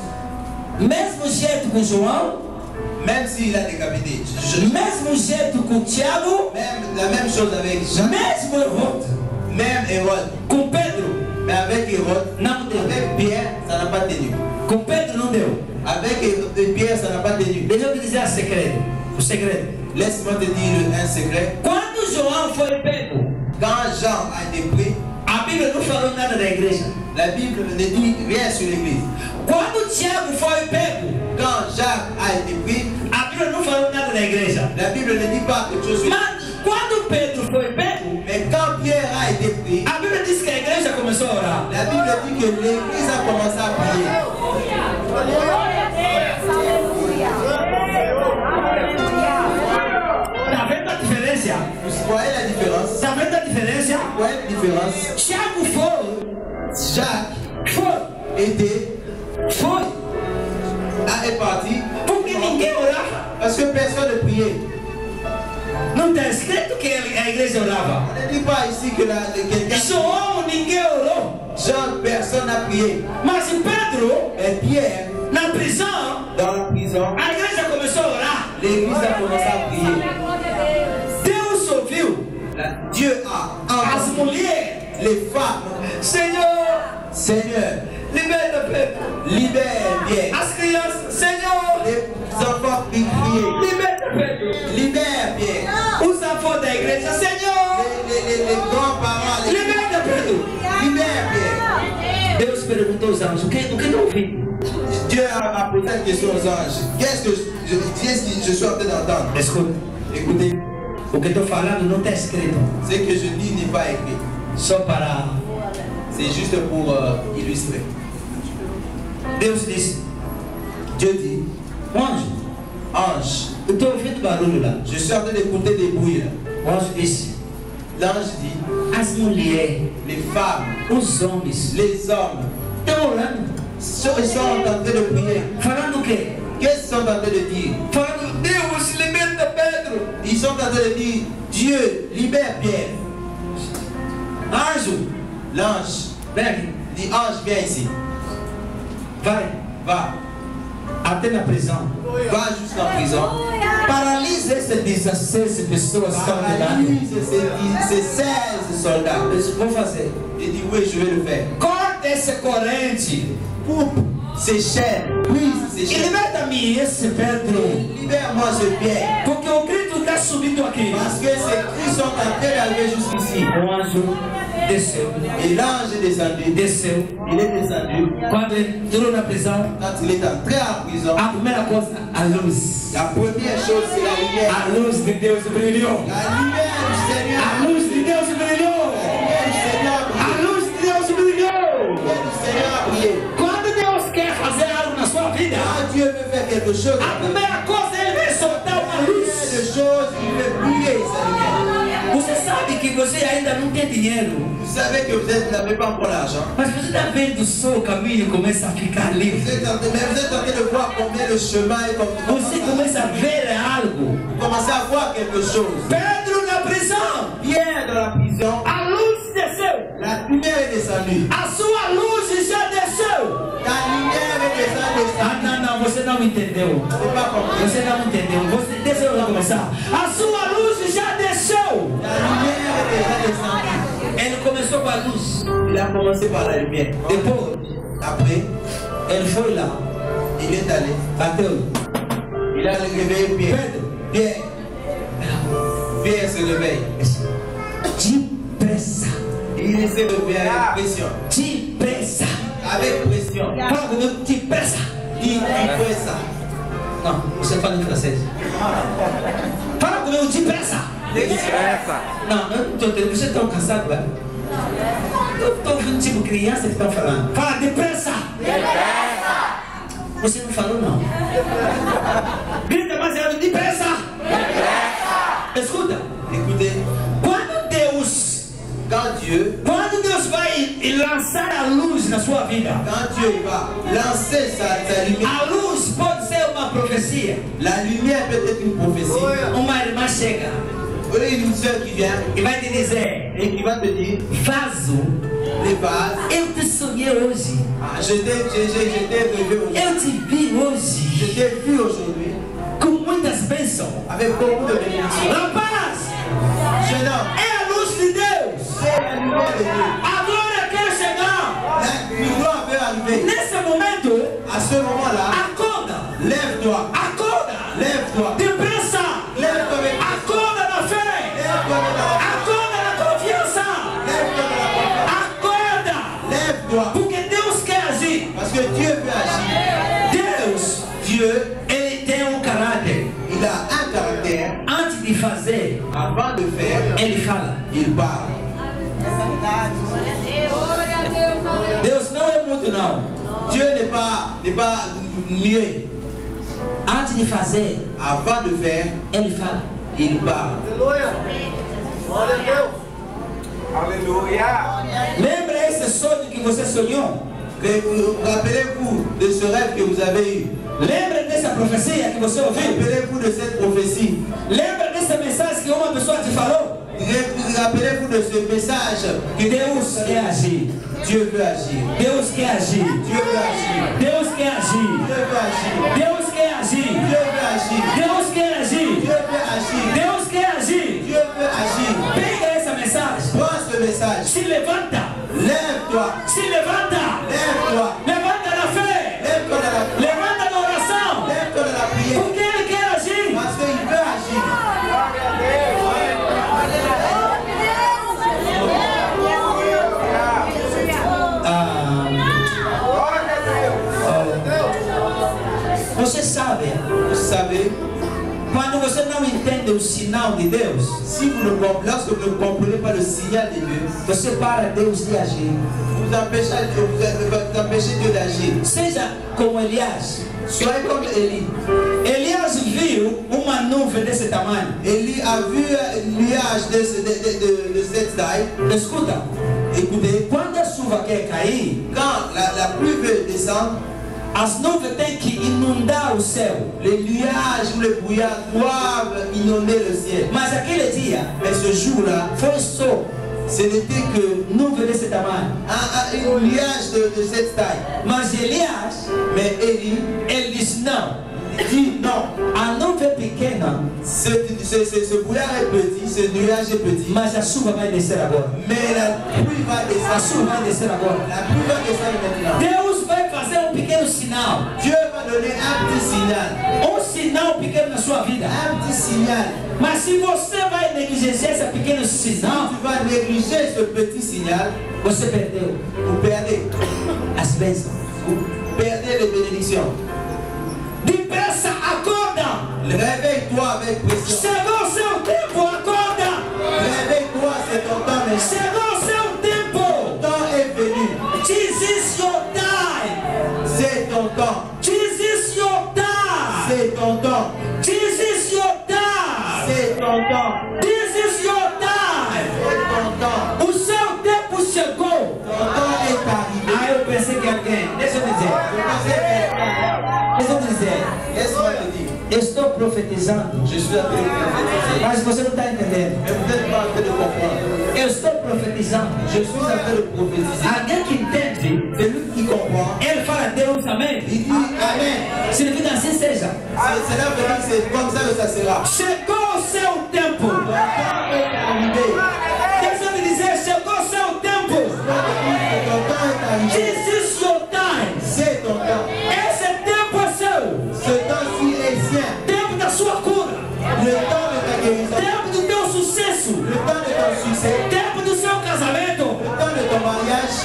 mesmo jeito com João, même s'il a décapité, mesmo jeito com Tiago, même la même chose avec Jacques, mesmo Herodes, même Hérode. com Pedro, Mais avec Hérode, não deu. avec Pierre, ça n'a pas tenu. Com Pedro não deu. Avec Pierre, ça n'a pas tenu. Deixa eu te dizer o segredo. Laisse-moi te dire un secret. Quando João foi pego, Quand Jean a été pris, a Bíblia não falou nada da igreja. la Bible ne dit rien sur l'église. Quando Tiago foi pego, Quand Jacques a été pris, a Bíblia não falou nada da igreja. la Bible ne dit pas quelque chose sur l'église. Mas quando Pedro foi pego, Mais quand Pierre a été pris, a Bíblia diz que a igreja começou a orar. la Bible dit que l'église a commencé à prier. Tá vendo a diferença? Vous voyez la différence? Tá vendo a diferença? Vous voyez la différence? Tiago foi, Jacques était, est parti porque ninguém orava. parce que personne ne priait. Não está escrito que a igreja orava. On ne dit pas ici que quelqu'un... João, ninguém orou. Jean, personne n'a prié. Mas Pedro, Et Pierre, na prisão, dans la prison, a igreja começou a orar. l'église a commencé à prier. Deus ouviu Dieu a as mulheres. les femmes. Senhor, Seigneur, liberta Pedro. libère Pierre. As crianças, Senhor, Les enfants qui criaient. liberta Pedro. Libère Pierre. Os avós da igreja, Senhor, Les grands-parents. liberta Pedro. Libère Pierre. Deus perguntou aos anjos, o que eu ouvi? Dieu a posé la question aux anges. Qu'est-ce que je suis en train d'entendre? Escuta, Écoutez, o que estou falando não está escrito. ce que je dis n'est pas écrit. Só para... C'est juste pour illustrer. Deus disse, Dieu dit, anjo, ange, eu estou ouvindo barulho lá. je suis en train d'écouter des bruits là. O anjo disse, L'ange dit, as mulheres, les femmes, os homens, les hommes, estão orando. ils sont en train de prier. Falando o quê? Qu'est-ce qu'ils sont en train de dire? Ils sont en train de dire, Dieu, libère Pierre. Ange, l'ange, dit ange, viens ici. Va. Até na prisão. Va jusqu'en prison. Paralise essas 16 pessoas que estão delante. Paralyse ces 16 soldats. Vou fazer. Il dit oui, je vais le faire. Corta esse corrente. Coupe ces chaînes. Brise ces E chaînes. liberta-me esse Pedro. Libère-moi ce Pierre. Porque o grito está subindo aqui. Parce que ces cris sont en train d'arriver jusqu'ici. O anjo desceu. Et l'ange est descendu. Desceu. Il est descendu. Quando ele entrou na prisão, Quand il est entré en prison, a primeira coisa, a luz. la première chose, c'est la lumière. A luz de Deus brilhou. La lumière du Seigneur. A luz de Deus brilhou. La lumière du Seigneur a A brillé. luz de Deus brilhou. La lumière du Seigneur a brillé. Quando Deus quer fazer algo na sua vida, Quand Dieu veut faire quelque chose, a primeira coisa ele vai soltar uma de luz. choses, il fait briller sa lumière. Você sabe que você ainda não tem dinheiro, Vous savez que vous n'avez pas encore l'argent. mas você está vendo só o caminho começa a ficar Vous livre. êtes en train de voir combien le chemin est comme Você começa a ver algo. Vous commencez à voir quelque chose. Pedro na prisão, Pierre dans la prison, a luz desceu. la lumière est descendue. A sua luz já desceu. La lumière est descendue. Ah, não, você não entendeu. Vous n'avez pas compris. Você não entendeu. Deixa eu começar. A sua luz já desceu. La lumière est déjà descendue. Ele começou com a luz. Il a commencé par la lumière. Depois, Après, ele foi lá. il est allé. Bateu. Il a réveillé Pierre. Pedro, Pierre se réveille. depressa. Il s'est réveillé avec pression. Depressa. Avec pression. Fala comigo, depressa. Il fait ça. Não, você fala em francês. Fala comigo, depressa. Não, eu não estou entendendo. Você está cansado, velho? Eu estou ouvindo tipo criança que estão falando. Fala, depressa. Depressa. Você não falou, não. Grita mais alto, depressa. Depressa. Escuta. Écoutez, quando Deus vai lançar a luz na sua vida, quand Dieu va lancer sa lumière, a luz pode ser uma profecia. la lumière peut être une prophétie. Uma irmã chega Vous avez une soeur qui vient e vai te dizer: et qui va te dire, Vaso, les vases, eu te sonhei hoje. ah, je t'ai rêvé aujourd'hui. Eu te vi Je hoje t'ai vu aujourd'hui com muitas bênçãos. avec beaucoup de bénédictions. Rapaz, Jeune homme, é a luz de Deus. c'est la lumière de Dieu. A glória quer chegar. La gloire veut arriver. Nesse momento, À ce moment-là, acorda. lève-toi. Acorda. Lève-toi. Depressa. Lève-toi avec Acorda na fé. Lève-toi avec la Acorda na confiança. Lève-toi avec la confiance. Acorda. Lève-toi. Porque Deus quer agir. Parce que Dieu veut agir. Dieu, Ele tem um caráter. il a un caractère. Antes de fazer, Avant de faire, ele fala. il parle. Deus não é mudo, não. Dieu n'est pas muet. Antes de fazer, Avant de faire, ele fala. il parle. Lembra esse sonho que você sonhou? Rappelez-vous de ce rêve que vous avez eu. Lembra dessa profecia que você ouviu? Rappelez-vous de cette prophétie. Lembra dessa mensagem que uma pessoa te falou? Rappelez-vous de ce message Que Deus quer agir. Dieu veut agir. Deus quer agir. Dieu veut agir. Deus quer agir. Dieu veut agir. Deus quer agir. Dieu veut agir. Deus quer agir. Dieu veut agir. Deus quer agir. Dieu veut agir. Pega essa mensagem. Prends ce message. Se levanta. Lève-toi. Se levanta. Lève-toi. Levanta na fé. Lève-toi dans la prière. Levanta na oração. Lève-toi dans la prière. Porque Ele quer agir. Parce qu'il veut agir. Você sabe, Vous savez, quando você não entende o sinal de Deus, si lorsque vous ne comprenez pas le signal de Dieu, você para Deus de agir. vous empêchez Dieu d'agir. Seja como Elias. Soyez comme Élie. Elias viu uma nuvem desse tamanho. Élie a vu un nuage de cette taille. Escuta, Écoutez, quando a chuva quer cair, quand la pluie veut descendre, as nuvens têm que inundar o céu. Les nuages ou les brouillards doivent inonder le ciel. Mas aquele dia, Mais ce jour-là, foi só ce n'était que nuvem desse tamanho. un nuage de cette taille. Mas Elias, Mais Élie ele disse não. dit non, A nuvem pequena, ce brouillard est petit, ce nuage est petit, mas a chuva vai descer agora. mais la pluie va A descendre. chuva vai descer agora. La pluie va descendre maintenant. Deus vai fazer pequeno sinal. Dieu va donner un petit signal. Sinal pequeno na sua vida. Un petit signal. Mas se você vai negligenciar esse pequeno Si sinal, tu vas négliger ce petit signal, você perdeu vous perdez. as bênçãos. Vous perdez les bénédictions. Depressa, acorda! Réveille-toi avec pression. Chegou o seu tempo, acorda! Réveille-toi, c'est ton temps maintenant. Chegou o seu tempo! Ton temps est venu. This is your time! C'est ton temps. This is your time! C'est ton temps. This is your time! C'est ton temps. This is your time! C'est ton temps. O seu tempo chegou! Ton temps est arrivé. Ah, eu pensei que alguém. Deixa eu dizer. Je pensais que Deixa eu dizer. laisse-moi te dire. Eu estou profetizando. Je suis en train de prophétiser. Mas você não está entendendo. Mais vous n'êtes pas en train de comprendre. Eu estou profetizando. Je suis en train de prophétiser. Alguém que entende, Celui qui comprend, ele fala Deus, amém? il dit Amen. Servindo assim seja. Cela veut dire que c'est comme ça que ça sera. Chegou o seu tempo. Ton temps est arrivé. Deixa eu te dizer, chegou o seu tempo. Ton temps est arrivé. This is your time. C'est ton temps. Esse tempo é seu. Ce temps-ci est sien. Tempo da sua cura. Le temps de ta guérison. Tempo do teu sucesso. Le temps de ton succès. Tempo do seu casamento. Le temps de ton mariage.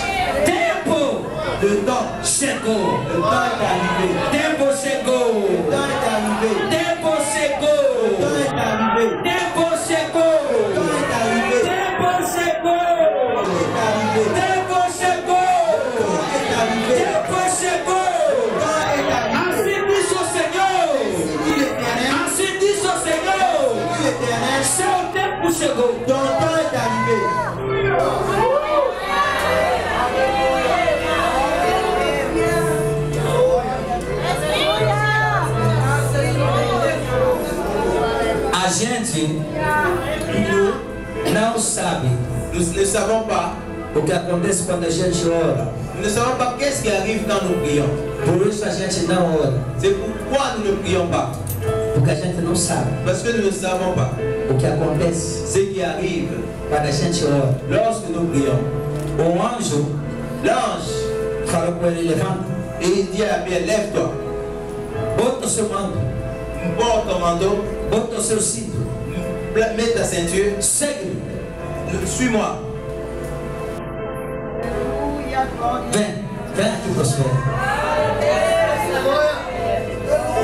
Tempo Le temps. chegou. Le temps est arrivé. Tempo chegou. Le temps est arrivé. Tempo Le chegou. temps est arrivé. Tempo chegou. Le temps est arrivé. Tempo chegou. Le temps est arrivé. Tempo chegou. Le temps est arrivé. Tempo chegou. Le temps est arrivé. Assim diz o Senhor. Dit l'Éternel. Assim diz o Senhor. Dit l'Éternel. Seu tempo chegou. Ton temps est arrivé. A gente não sabe Nous ne savons pas. o que acontece quando a gente ora. Nous ne savons pas qu'est-ce qui arrive quand nous prions. Por isso a gente não ora. C'est pourquoi nous ne prions pas. Porque a gente não sabe Parce que nous ne savons pas o que acontece ce qui arrive quando a gente ora. lorsque nous prions. O anjo L'ange, falou com ele: levanta, et il dit à Pierre, lève-toi, bota o seu manto, porte ton manteau, bota o seu cinto, mets ta ceinture, segue-me, suis-moi. vem aqui, prospera.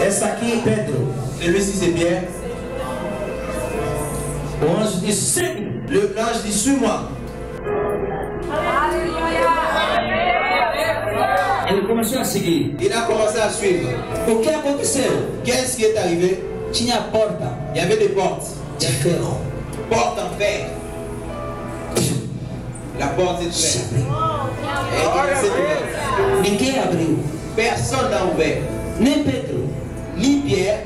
Essa aqui, Pedro. Celui-ci c'est Pierre. O anjo disse: segue-me. L'ange dit, suis-moi. Ele começou a seguir. Il a commencé à suivre. O que aconteceu? Qu'est-ce qui est arrivé? Tinha porta Il y avait des portes. de ferro. Portes en fer. La porte est de Se fer. abriu. Et il s'est ouvert. Ninguém abriu. Personne n'a ouvert. Nem Pedro. Ni Pierre.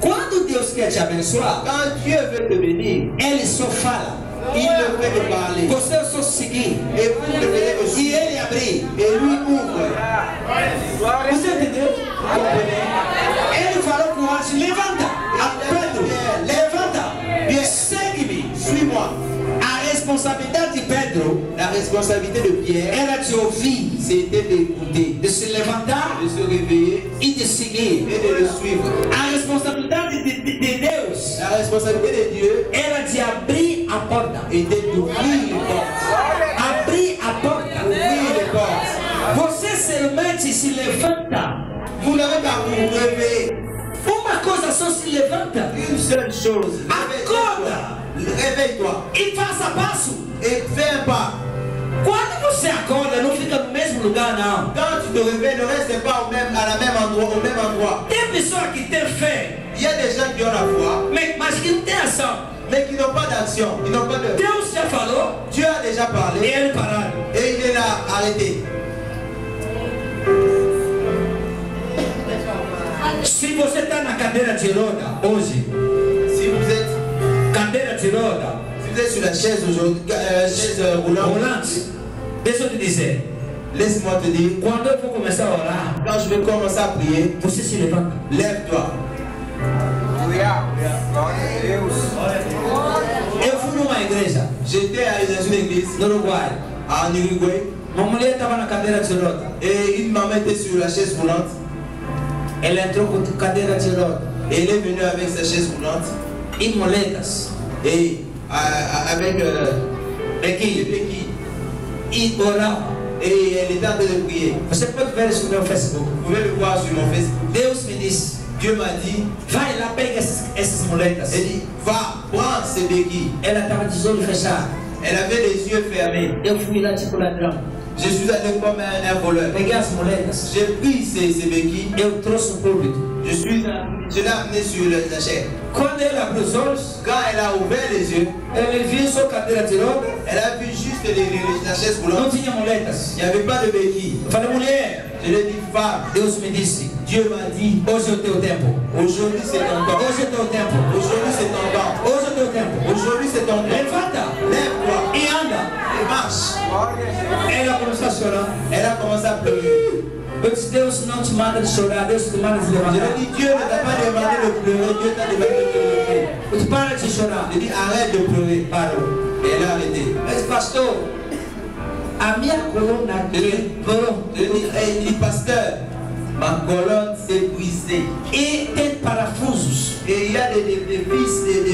Quando Deus quer te abençoar, Quand Dieu veut te bénir, Ele só fala. il ne fait que parler. Você é só seguir. Et vous ne venez que E suivre. Ele abrir. Et lui ouvre. Você entendeu? Ele falou com o anjo: levanta. A Pedro, levanta. Segue-me. Suis-moi. A responsabilidade de Pedro La responsabilité de Pierre, era de ouvir, c'était d'écouter, de se levantar de se réveiller e de seguir. et de le suivre. A responsabilidade de Deus La responsabilité de Dieu era de abrir a porta. était d'ouvrir les portes. Abrir a porta. Ouvrir les portes. Você somente se levanta. Vous n'avez qu'à vous réveiller. Uma coisa só se levanta. Une seule chose. Acorda Réveille-toi e faça passo. et fais un pas. Quando você acorda, não fica no mesmo lugar, não. Quand tu te réveilles, ne reste pas au même endroit, au même endroit. Tem pessoa que tem fé, Il y a des gens qui ont la foi, mas que não tem ação. mais qui n'ont pas d'action. Ils n'ont pas de... Deus já falou Dieu a déjà e parlé ele parado. et il est là arrêté. você está na cadeira de roda hoje, Si vous êtes, cadeira de roda, si vous êtes sur la chaise aujourd'hui, chaise roulante, rolante, deixa eu te dizer, laisse-moi te dire, quando eu vou começar a orar, quand je vais commencer à prier, você se levanta. lève-toi. Eu fui numa igreja J'étais dans une église no Uruguai. en Uruguay Uma mulher estava na cadeira de roda. et une maman était sur la chaise roulante Ela entrou com cadeira de roda. et elle est venue avec sa chaise roulante E moletas. et avec des Béquilles. béquilles. E orava. Et elle était en train de prier. Você pode ver isso no meu Facebook. Vous pouvez le voir sur mon Facebook. Deus me disse, Dieu m'a dit, vai lá, pega essas moletas. elle dit, va, prends ces béquilles. Ela estava de olho fechado. Elle avait les yeux fermés. Eu fui lá tipo ladrão. Je suis allé comme un voleur. Peguei as moletas. J'ai pris ces béquilles. Eu trouxe no púlpito. Je l'ai amené sur la chair. Quando ela abriu os olhos, Quand elle a ouvert les yeux, ele viu só cadeira de roda. elle a vu juste la chaise Não roulante. tinha moletas. Il n'y avait pas de béquilles. Eu falei, mulher, Je lui ai dit, femme, Deus me disse, Dieu m'a dit, hoje é o teu tempo. aujourd'hui c'est ton temps. Hoje é o teu tempo. Aujourd'hui c'est ton temps. Hoje é o teu tempo. Aujourd'hui c'est ton temps. Levanta Lève-toi e anda. et marche. Ela começou a chorar. Elle a commencé à pleurer. Eu disse, Deus não te manda de chorar, Deus te manda de Je lui levantar. ai dit, Dieu ne t'a pas demandé de pleurer, Dieu t'a demandé de te lever. Eu disse, para de chorar. Je lui ai dit, arrête de pleurer. Parou. Et elle a arrêté. Mas pastor, a minha coluna quebrou. Je lui ai dit, pasteur, ma colonne s'est brisée. E tem parafusos. Et il y a des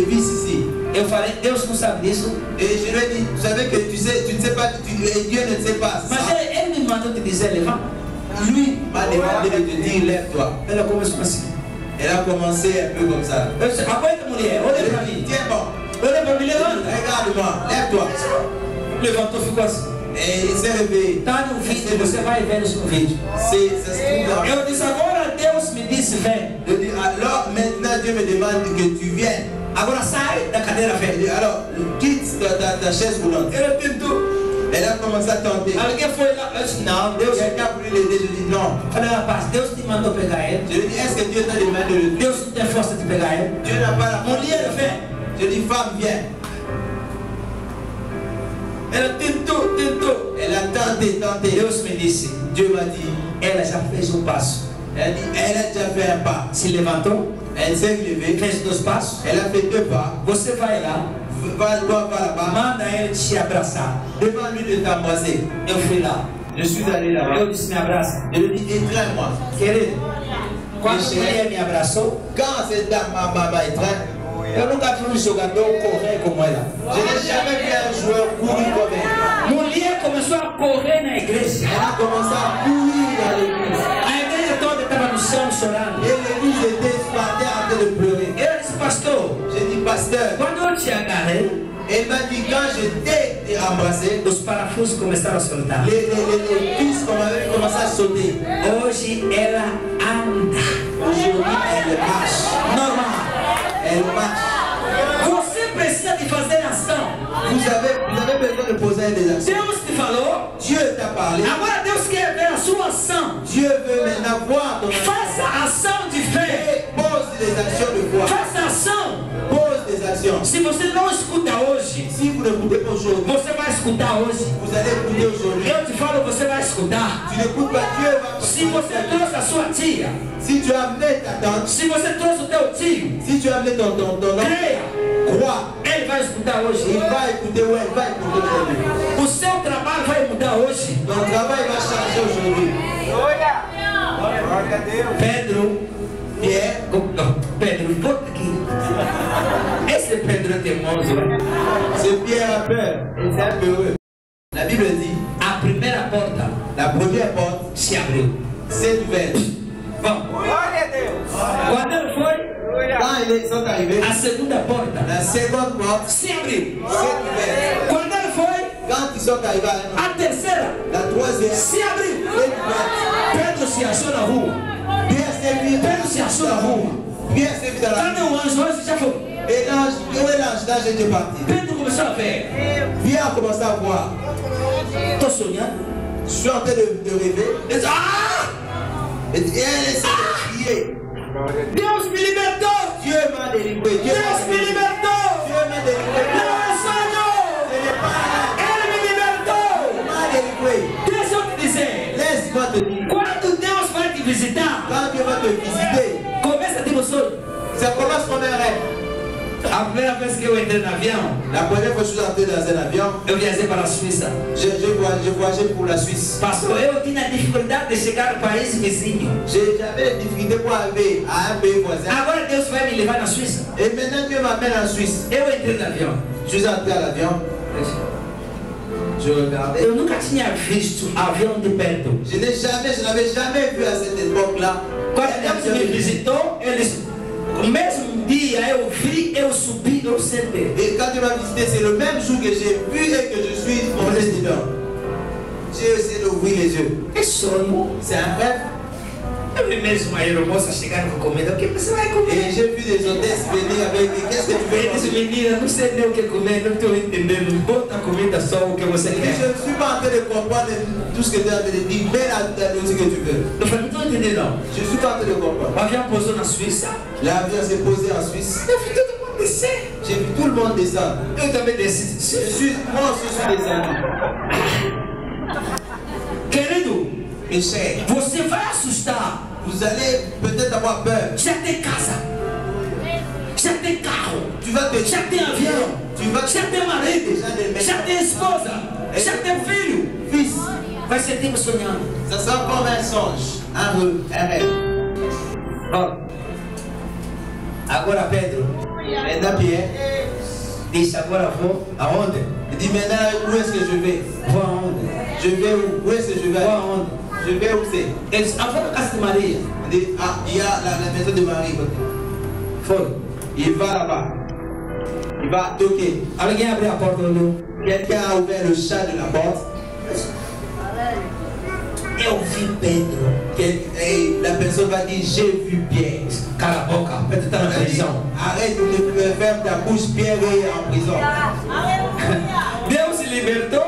vis ici. Eu falei, Deus não sabe disso. Et je lui ai dit, vous savez que tu ne sais pas, et Dieu ne sait pas Mas ça. ele me mandou te dizer, levanta. Lui m'a demandé de te dire, lève-toi. Ela começou assim. Elle a commencé un peu comme ça. Eu disse, aguenta mulher, Je olha lui pra ai dit, mim. tiens bon, Olha pra mim, levanta. regarde-moi, lève-toi. Levantou, ficou assim. Et il s'est réveillé. Tá no vídeo, você vai ver isso no vídeo. Ça se trouve dans... Eu disse, agora Deus me disse, vem. Je dis, alors maintenant Dieu me demande que tu viennes. Agora sai da cadeira, Je vem. dis, alors quitte ta chaise roulante. Ela tentou. Elle a commencé à tenter. Alguém foi lá, eu disse, não, Deus. Quelqu'un a voulu l'aider, je dis non. Falei, rapaz, Deus te mandou pegar ele. Je lui dis, est-ce que Dieu t'a demandé de le Deus não tem força de pegar ele. Dieu n'a pas la Mulher, vem. Je dis, femme, viens. Ela tentou. Elle a tenté. Deus me disse, Dieu m'a dit, ela já fez um passo. elle a déjà fait un pas. Se levantou, Elle s'est levée. fez 2 passos. Elle a fait 2 pas. Você vai lá, Va là-bas. manda ele te abraçar. Demande-lui de t'embrasser. Eu fui lá. Je suis allé là-bas. Eu disse, me abraça. Je lui dis, étreins-moi. Querido, quando a mulher me abraçou, Quand cette dame m'a étreint, eu nunca vi um jogador correr como ela. je n'ai jamais vu un joueur courir comme elle. Mulher começou a correr na igreja. Elle a commencé à courir dans l'église. A igreja toda estava no chão chorando. Et l'église était exploitée en train de pleurer. Eu disse, pastor, J'ai dit, pasteur, quando eu te agarrei, elle m'a dit, quand je t'ai embrassé, os parafusos começaram a soltar. les fils avaient commencé à sauter. Hoje ela anda. Aujourd'hui, elle marche. Normal. Elle marche. Você precisa de fazer ação. Vous avez besoin de poser des actions. Deus te falou. Dieu t'a parlé. Agora Deus quer ver a sua ação. Dieu veut maintenant voir ton action. Faça ação de fé. Et pose des actions de foi. Faça ação. Pose des actions. Se você não escuta hoje, Si vous n'écoutez pas aujourd'hui, você vai escutar hoje. vous allez écouter aujourd'hui. Eu te falo, você vai escutar. Tu n'écoutes pas, Dieu va Se você trouxe a sua tia, Si tu as amené ta tante, se você trouxe o teu tio, si tu as amené ton oncle, creia, crois. ele vai escutar Il hoje. va écouter, ouais, il va écouter aujourd'hui. O seu trabalho vai mudar hoje. Ton travail va changer aujourd'hui. Pedro, Pierre, não, Pedro, volta aqui. Esse Pedro é teimoso. c'est Pierre a peur. Il est peureux. La Bible dit, A primeira porta la première porte se abriu. s'est ouverte. Vamos. Quando ele foi, Quand ils sont arrivés, a segunda porta la seconde porte se abriu. s'est ouverte. Quando ele foi, Quand ils sont arrivés à a terceira la troisième se abriu. s'est ouverte. Pedro se achou na rua. Pierre s'est vu Pedro se achou na rua. Pierre s'est vu dans la Cadê o anjo? O anjo já foi. Et l'ange, où est l'ange? L'ange était parti. Pedro começou a ver. Pierre a commencé à voir. Estou sonhando. Je suis en train de rêver. Ele disse, ah! Et elle essaie de crier. Deus me libertou. Dieu m'a délivré. Deus me libertou. Dieu m'a délivré. Não é sonho. Ce n'est pas Ele me libertou. il m'a délivré. Deixa eu te dizer. Laisse-moi te dire. Quando Deus vai te visitar, Quand Dieu va te visiter, começa a ter um sonho. ça commence comme un rêve. A primeira vez que eu entrei no avião, La première fois que je suis entré dans un avion, eu viajei para a Suíça. je voyageais pour la Suisse. Pastor, eu tinha dificuldade de chegar no país vizinho. J'avais des difficultés pour arriver à un pays voisin. Agora Deus vai me levar na Suíça. Et maintenant Dieu m'amène en Suisse. Eu entrei no avião. Je suis entré à l'avion. Je regardais. Eu nunca tinha visto avião de perto. Je n'avais jamais vu à cette époque-là. Quando Deus me visitou, eles, o mesmo dia eu vi, eu subi, eu sentei. Et quand Dieu m'a visité, c'est le même jour que j'ai vu et que je suis monté dedans. J'ai essayé d'ouvrir les yeux. Que sonho. C'est un rêve. Eu vi mesmo a aeromoça chegando com comida. O que você vai Et comer? j'ai vu des hôtesses venir avec. Qu'est-ce que tu veux Ele disse, manger? menina, não sei nem o que comer, não estou entendendo. Bota a comida só o que você Et quer. je ne suis pas en train de comprendre tout ce que tu es en train de dire. Mets la nourriture que tu veux. Eu falei, não estou entendendo não. Je ne suis pas en train de comprendre. O avião pousou na Suíça. L'avion s'est posé en Suisse. Eu vi todo mundo descer. J'ai vu tout le monde descendre. Eu também desci. Moi aussi, je suis descendu. Querido, Mes chers, você vai assustar. vous allez peut-être avoir peur. Já tem casa. Já tem carro. Tu vas te Já tem avião. Tu vas Já tem marido. Já tem esposa. Já tem filho. fils. Vai ser tempo sonhando. Ça sera comme un songe, un rêve. Ó. Agora Pedro Maintenant, Pierre, disse, agora vou aonde? il dit maintenant où est-ce que je vais? Vou aonde? Je vais où? Où est-ce que je vais Vou aller? aonde? Je vais où c'est? Ele disse, ah, vou na casa de Maria. Il dit, ah, il y a la maison de Marie. Foi. Il va là-bas. Il va toquer. Alguém abriu a porta e olhou. Quelqu'un a ouvert le chat de la porte. Eu vi Pedro. Et la personne va dire, j'ai vu Pierre. Cala a boca. Pedro está na Elle dit, prisão. arrête de faire ta bouche, Pierre est en prison. Deus se libertou.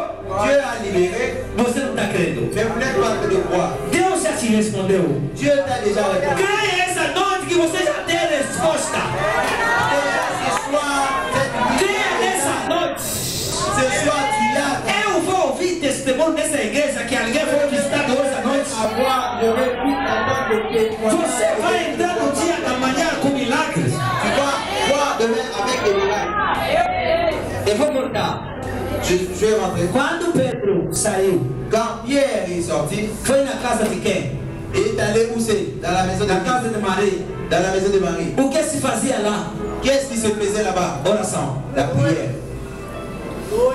Dieu a libéré, Você não está crendo. mais vous n'êtes pas en train de croire. Deus já te respondeu. Dieu t'a déjà répondu. Creia essa noite que você já tem a resposta. Déjà ce soir, Creia nessa noite. ce soir tu l'as. Eu vou ouvir testemunho nessa igreja que alguém foi visitado hoje à noite. Avoir le réplique en tant que témoin. Você vai entrar no dia da manhã com milagres. Tu vas voir demain avec des miracles. Eu vou voltar. Je vais rentrer. Quando Pedro saiu, Quand Pierre est sorti, foi na casa de quem? il est allé où c'est? Dans la maison de Na qui? casa de Maria. Dans la maison de Marie. O que se fazia lá? Qu'est-ce qui se faisait là-bas? Oração. La prière.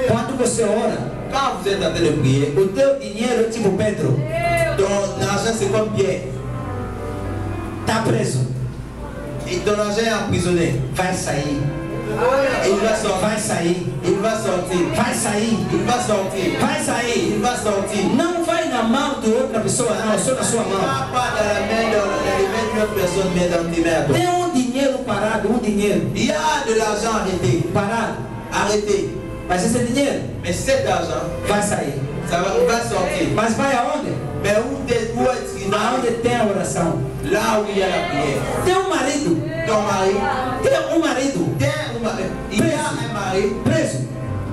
Quando você ora, Quand vous êtes en train de prier, o teu dinheiro é tipo Pedro. ton argent c'est comme Pierre. Tá preso. Et ton argent est emprisonné. Vai sair. Il va sortir. Vai sair. Il va sortir. Vai sair. Il va sortir. Vai sair. Il va sortir. Não vai na mão de outra pessoa, não. Só na sua Ne mão. va pas dans la main d'une autre personne, mais dans tes mains. Tem dinheiro parado, dinheiro Il y a de l'argent arrêté. parado. Arrêté. Mas esse dinheiro Mais cet argent, vai sair. il va sortir. Mas vai aonde? Mais où est-ce qu'il va? Aonde tem a oração. Là où il y a la prière. Tem um marido. Ton mari, Tem um marido il y a un mari preso.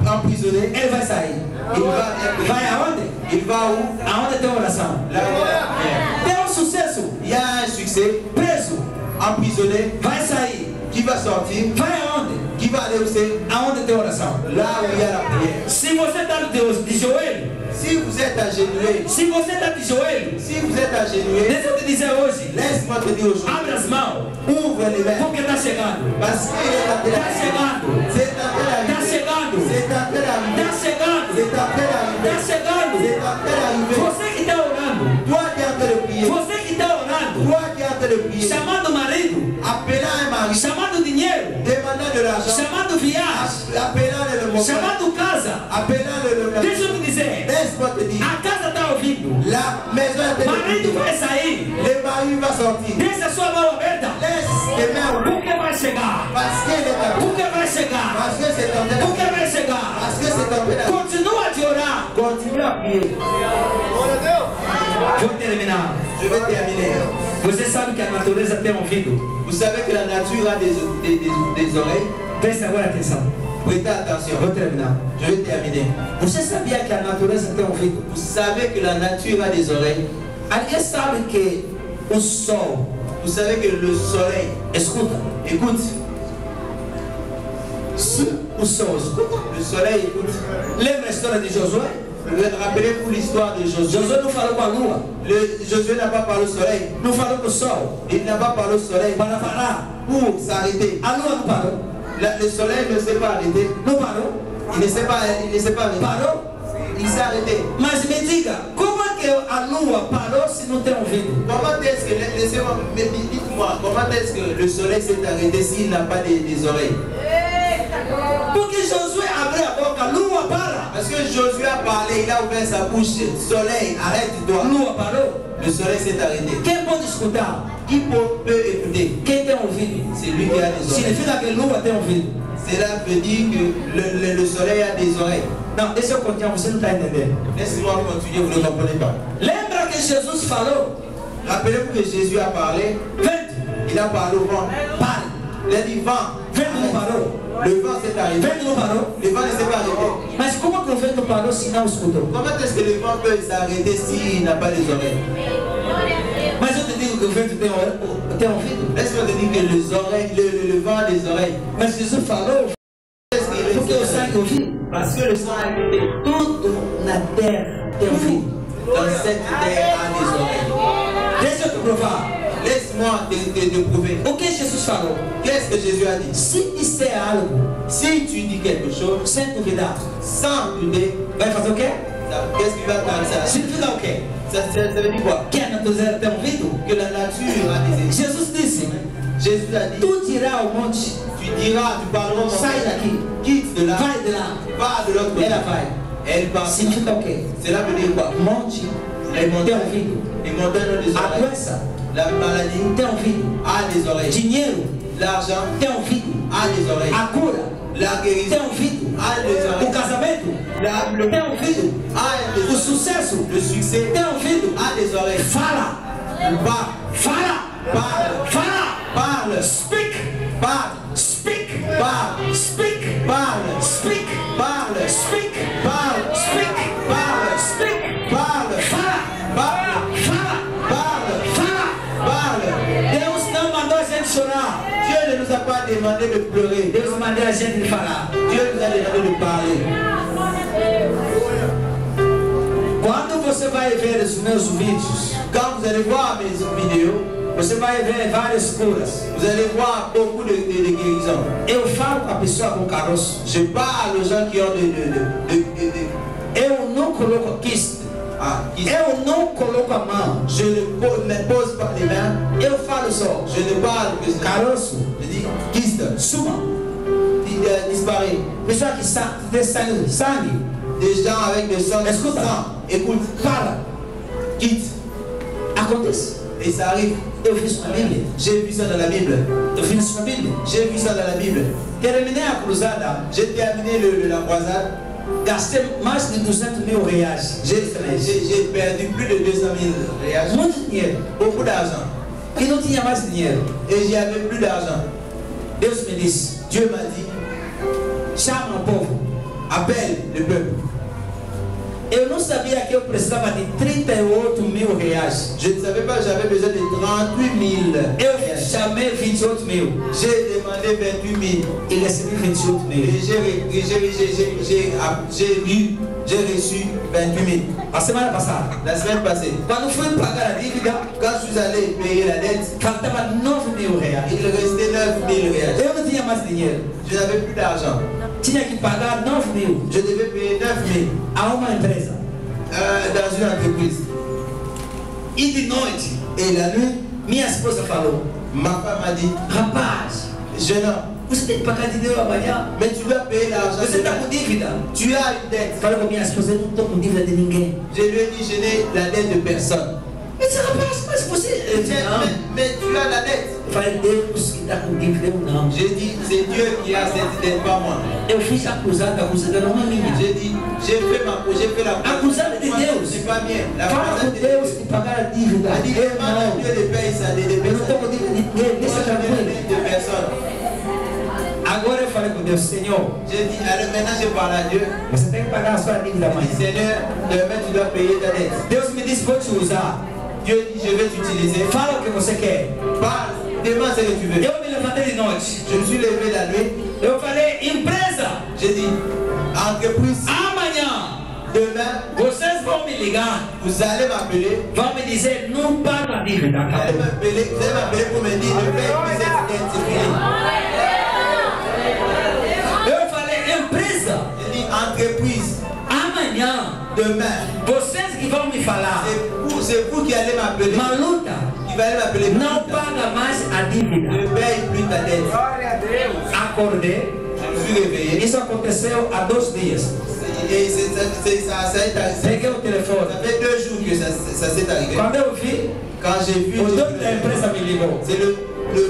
emprisonné. Ele vai sair. Il va être Vai aonde? Il va où? Aonde tem oração. Là où il y a la prière. Tem um sucesso. Il y a un succès. Preso. Emprisonné. Vai sair. Qui va sortir? Vai aonde? Qui va aller où c'est? Aonde tem oração. Là où il y a la prière. Se você está de joelho, Si vous êtes agenouillé, se você está de joelho, si vous êtes agenouillé, deixa eu te dizer hoje, laisse-moi te dire aujourd'hui, abre as mãos, ouvre les mains. porque está chegando. Parce qu'il est en train Está d'arriver. chegando. C'est en train Está d'arriver. chegando. C'est en train d'arriver. Está chegando. C'est en train d'arriver. Está chegando. C'est en train d'arriver. Você que está orando, Toi qui es en train de prier, você que está orando, toi qui es en train de prier, chamando o marido, appelant un mari, chamando dinheiro, demandant de l'argent, chamando viagem, appelant le mobile, chamando casa. appelant le Deixa eu te dizer, laisse-moi te dire, a casa está ouvindo. la maison est en train de Marido prier. vai sair. Le mari va sortir. Deixa a sua mão aberta. Laisse tes mains ouvertes. Porque vai chegar. Parce qu'elle est en Porque vai chegar. Parce que c'est en train Porque de vai chegar. Parce que c'est en train de Continua de orar. Continue à prier. Vou terminar. Je vais terminer. Você sabe que a natureza tem ouvido? Vous savez que la nature a des oreilles. Preste agora atenção. Prêtez attention. Eu vou terminar. Je vais terminer. Você sabia que a natureza tem ouvido? Vous savez que la nature a des oreilles. Alguém sabe que o sol, Vous savez que le soleil, escuta, écoute. se o sol escuta, Le soleil écoute. lembra a história de Josué? Rappelez-vous l'histoire de Josué. Josué não falou com a lua, Josué n'a pas parlé au soleil. não falou com o sol, Il n'a pas parlé au soleil para parar. pour s'arrêter. A lua não parou, Le soleil ne s'est pas arrêté. não parou, Il ne s'est pas arrêté. parou. Il s'est arrêté. Mas me diga, como é que a lua parou se não tem ouvido? Comment est-ce que, laissez-moi, dites-moi, comment est-ce que le soleil s'est arrêté s'il n'a pas des oreilles? Porque Josué abriu a boca, a lua para. Parce que Josué a parlé, il a ouvert sa bouche. Soleil, arrête-toi. A lua parou. Le soleil s'est arrêté. Quem pode escutar? Qui peut écouter? Quem tem ouvido? C'est lui qui a des oreilles. Significa que a lua tem ouvido. Cela veut dire que le soleil a des oreilles. Não, deixa eu continuar, você não está entendendo. Laissez-moi continuer, vous ne comprenez pas. Lembra que Jesus falou? Rappelez-vous que Jésus a parlé. Vento, Il a parlé au vent. pare. Il a dit vent. Vento não parou. Le vent s'est arrêté. Vento não parou. Le vent ne s'est pas arrêté. Mas como que o vento parou se não escutou? Comment est-ce que le vent peut s'arrêter s'il n'a pas les oreilles? Mas eu te digo que o vento tem ouvido. Laisse-moi te dire que les oreilles, le vent a des oreilles. Mas Jesus falou, Qu'est-ce qu'il porque o sangue ouviu. Parce que le sang a écouté. Tudo na terra tem ouvido. Dans cette terre a des oreilles. Deixa eu te provar. Laisse-moi te prouver. O que Jesus falou? Qu'est-ce que Jésus a dit? Se disser algo Si tu dis quelque chose sem duvidar, sans douter, vai fazer o quê? qu'est-ce qui va t'arriver? Significa o quê? Ça veut dire quoi? Que a natureza tem ouvido? Que la nature a des oreilles. Jesus disse, Jésus a dit, tu dirás ao monte, tu diras, tu parleras au sai daqui, quitte de là, vai de lá. va de l'autre côté. Ela vai. Elle part. Significa o quê? Cela veut dire quoi? Monte Les tem montagnes, ouvido. les montagnes ont des A oreilles. doença La maladie tem ouvido. a des oreilles. Dinheiro L'argent tem ouvido. a des oreilles. A cura La guérison tem ouvido. a des O oreilles. casamento Le tem ouvido. a des O oreilles. sucesso Le succès tem ouvido. a des oreilles. Fala, Parle, fala, parle, fala. parle, Speak, parle, speak, parle, speak, parle, speak, parle, speak, parle, speak, parle, speak. parle, Fala, parle, fala, parle, fala. parle. Deus não mandou a gente chorar. Dieu ne nous a pas demandé de pleurer. Deus mandou a gente falar. Dieu nous a demandé de parler. Quando você vai ver os meus vídeos, Quand vous allez voir mes vidéos, você vai ver várias curas. vous allez voir beaucoup de guérisons. Eu falo com a pessoa com caroço. Je parle aux gens qui ont Eu não coloco quiste. qui- Eu não coloco a mão. Je ne pose pas les mains. Eu falo só. Je ne parle que ça. Caroço, Je dis kyste, suma. disparaît. Pessoa que tem sangue. Des gens avec des sang. Escuta. Écoute, Fala. quitte. Acontece. Et ça arrive. Eu vi isso na Bíblia. J'ai vu ça dans la Bible. Eu vi isso na Bíblia. J'ai vu ça dans la Bible. Terminei a cruzada. J'ai terminé la croisade. Gastei mais de 200 mil reais. J'ai perdu plus de 200 000 réals. Muito dinheiro. Beaucoup d'argent. E não tinha mais dinheiro. Et j'avais plus d'argent. Deus me disse, Dieu m'a dit, chama o povo. appelle le peuple. Eu não sabia que eu precisava de 38 mil reais. Je ne savais pas que j'avais besoin de 38 000. Eu chamei 28 mil. J'ai demandé 28 000. E recebi 28 Et mil. j'ai reçu 28 000. A semana passada, La semaine passée, quando fui pagar a dívida, quand je suis allé payer la dette, faltava 9 mil reais. il restait 9 000 réals. Eu não tinha mais dinheiro. Je n'avais plus d'argent. Tinha que pagar 9 mil Je devais payer 9 000 a uma empresa. dans une entreprise. E de noite, Et la nuit, minha esposa falou, ma femme m'a dit, rapaz, jeune homme, você tem que pagar dinheiro amanhã. mais tu dois payer l'argent. Você está com dívida. Tu as une dette. Falei com minha esposa, eu não estou com dívida de ninguém. Je lui ai dit, je n'ai la dette de personne. Eu disse, rapaz, mas você... Eu disse, não. Mais tu as la dette. falei, Deus que está com dívida ou não. J'ai dit, c'est Dieu qui a cette dette, pas moi. Eu fiz a cruzada não é minha. J'ai dit, j'ai fait la Acusada de Deus. C'est pas bien. La Fala com cruzade de Deus Dieu. de pagar a dívida. Elle dit, Eu demande à não. Dieu de payer ça, de Eu payer não ça. estou com dívida de ninguém. Moi, Deixa je n'ai tranquilo. rien de personne. Agora eu falei com Deus, Senhor, J'ai dit, alors maintenant je parle à Dieu. você tem que pagar a sua dívida Je amanhã. dis, Seigneur, demain tu dois payer ta dette. Deus me disse, vou te usar. Dieu dit, je vais t'utiliser. Fala o que você quer. Parle, demande ce que tu veux. Eu me levantei de noite. Je me suis levé la nuit. Eu falei, empresa, J'ai dit, entreprise, amanhã demain, vocês vão me ligar, vous allez m'appeler. vão me dizer, não paga a dívida. Vous allez m'appeler pour me dire, ne paye plus cette dette, c'est fini. Eu falei, empresa, J'ai dit, entreprise, amanhã demain, vocês que vão me falar, c'est vous qui allez m'appeler. Maluta, Qui va aller m'appeler. não paga mais a dívida. Ne paye plus ta dette. Acordei, Je me suis réveillé. isso aconteceu há 2 dias. Et ça Peguei o telefone. fait 2 jours que ça s'est arrivé. Quando eu vi, Quand j'ai vu, o dono da empresa me ligou. c'est le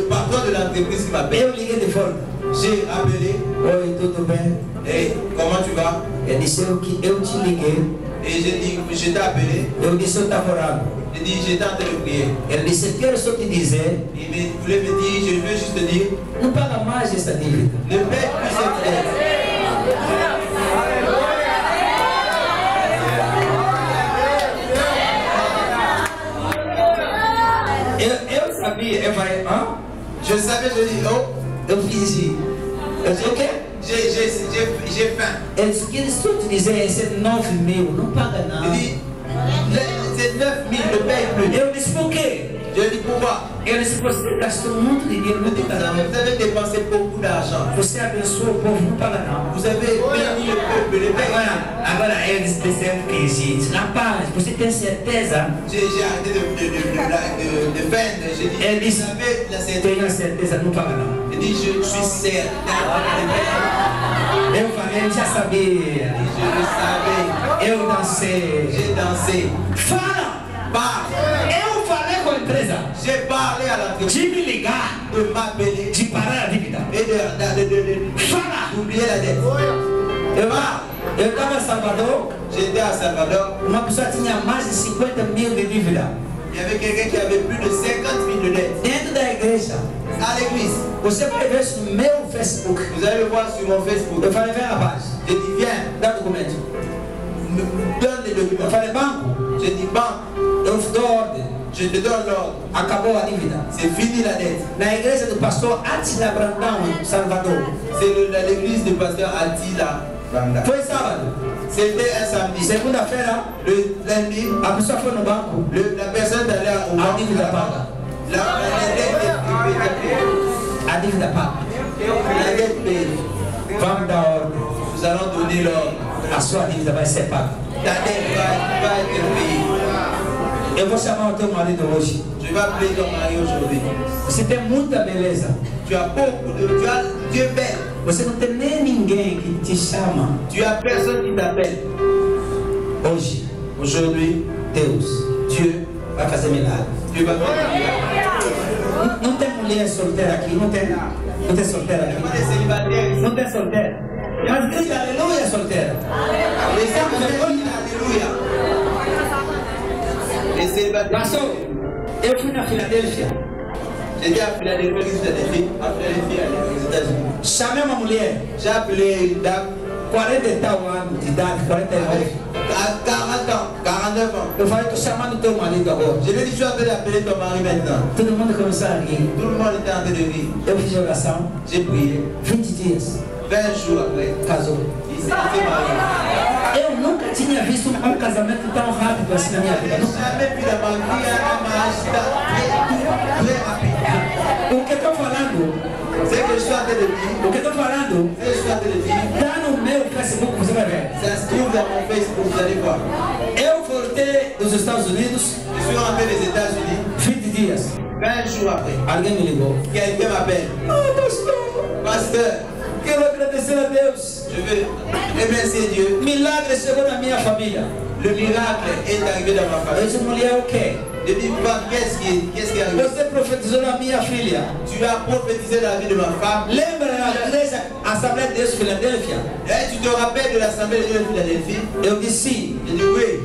patron de l'entreprise qui m'appelle. Eu liguei de fora. J'ai appelé. Oi, tudo bem? Et comment tu vas? Ele disse que eu te liguei. Et j'ai dit, je t'ai appelé. Eu disse, eu estava orando. J'ai dit, j'étais en train de prier. Ele disse, quero só te dizer, Il voulait me dire, je veux juste te dire, não paga mais essa dívida. ne paye plus cette dette. Eu sabia, eu falei, hã? Je savais, je dis, oh, Eu fiz assim. Eu disse, o quê? j'ai faim. Ele disse, quero só te dizer, esse é 9.000, não paga Il não. dit, c'est 9 000, ne paye plus. Eu disse, por quê? Je dis, pourquoi? Ele disse, você gastou muito dinheiro, não Il dit, paga não. vous avez dépensé beaucoup d'argent. Você abençoou o povo, não paga não. Vous avez béni le peuple, ne paye plus. Agora ele disse que gente, rapaz, você tem certeza? J'ai arrêté de feindre. J'ai dit, Ele vous disse, avez la certitude. tenho certeza, não paga não. Il dit, je suis certain. Eu falei, eu já sabia. Je le savais. Eu dancei. J'ai dansé. Fala! Parle. Eu falei com a empresa J'ai parlé à l'entreprise de me ligar, de m'appeler de parar a dívida. et Fala! d'oublier la dette. Eu estava em Salvador, J'étais à Salvador. uma pessoa tinha mais de 50.000 de dívida. Il y avait quelqu'un qui avait plus de 50 000 de dettes. Dentro da igreja. À l'église. Você vai ver isso no meu Facebook. Vous allez le voir sur mon Facebook. Eu falei, vem rapaz, J'ai dit, viens, dá documento. me donne les Eu documents. falei, banco, J'ai dit, banque, eu dou ordem. je te donne l'ordre. Acabou a dívida. C'est fini la dette. Na igreja do pastor Attila Brandão, em Salvador. C'est l'église du pasteur Attila Banda. Foi sábado. C'était un samedi. Segunda-feira, Le lundi, a pessoa foi no banco. la personne allait au A banque. dívida paga. La dette est payée. A dívida paga. La dette payée. Vamos dar ordem. Nous allons donner l'ordre. A sua dívida vai ser paga. Ta dette va être payée. Eu vou chamar o teu marido hoje. Je vais appeler ton mari aujourd'hui. Você tem muita beleza. Tu as beaucoup de... Tu es belle. Você não tem nem ninguém que te chama. Tu as personne qui t'appelle. Hoje, Aujourd'hui, Deus Dieu, vai fazer milagre. Dieu va faire un miracle. Não tem mulher solteira aqui, não tem. Não tem solteira Il y a aqui. des célibataires ici. Não tem solteira. Mas grita aleluia, solteira. Les célibataires, alléluia. Les célibataires. Pastor, eu fui na Filadélfia. J'étais à Philadelphie, aux États-Unis. Chamei uma mulher, J'ai appelé une dame 40 e tal anos de idade, 49. à 40 ans, 49 ans. Eu falei, estou chamando teu marido agora. Je lui ai dit, je suis en train d'appeler ton mari maintenant. Todo mundo começou a rir. Tout le monde était en train de rire. Eu fiz oração. J'ai prié. 20 dias, 20 jours après, casou. il s'est marié. Eu nunca tinha visto um casamento tão rápido assim na minha Je vida. n'ai jamais vu la mariée à un mariage très rapide. O que estou falando, C'est que je suis en train de dire, o que estou falando, ce que je suis en train de dire, está no meu Facebook, você vai ver. ça se trouve dans mon Facebook, vous allez voir. Eu voltei dos Estados Unidos, Je suis rentré des États-Unis, 20 dias. 20 jours après. Alguém me ligou. Quelqu'un m'appelle. Oh, pastor, Pasteur, quero agradecer a Deus. je veux remercier Dieu. Milagre chegou na minha família. Le miracle est arrivé dans ma Eu famille. disse, mulher, o quê? Je dis, femme, qu'est-ce qui arrive? Você profetizou na minha filha. Tu as prophétisé la vie de ma femme. Lembra da igreja Assembleia de Deus Filadélfia? Et tu te rappelles de l'Assemblée de Dieu de Philadelphie? Eu disse sim. Je dis oui.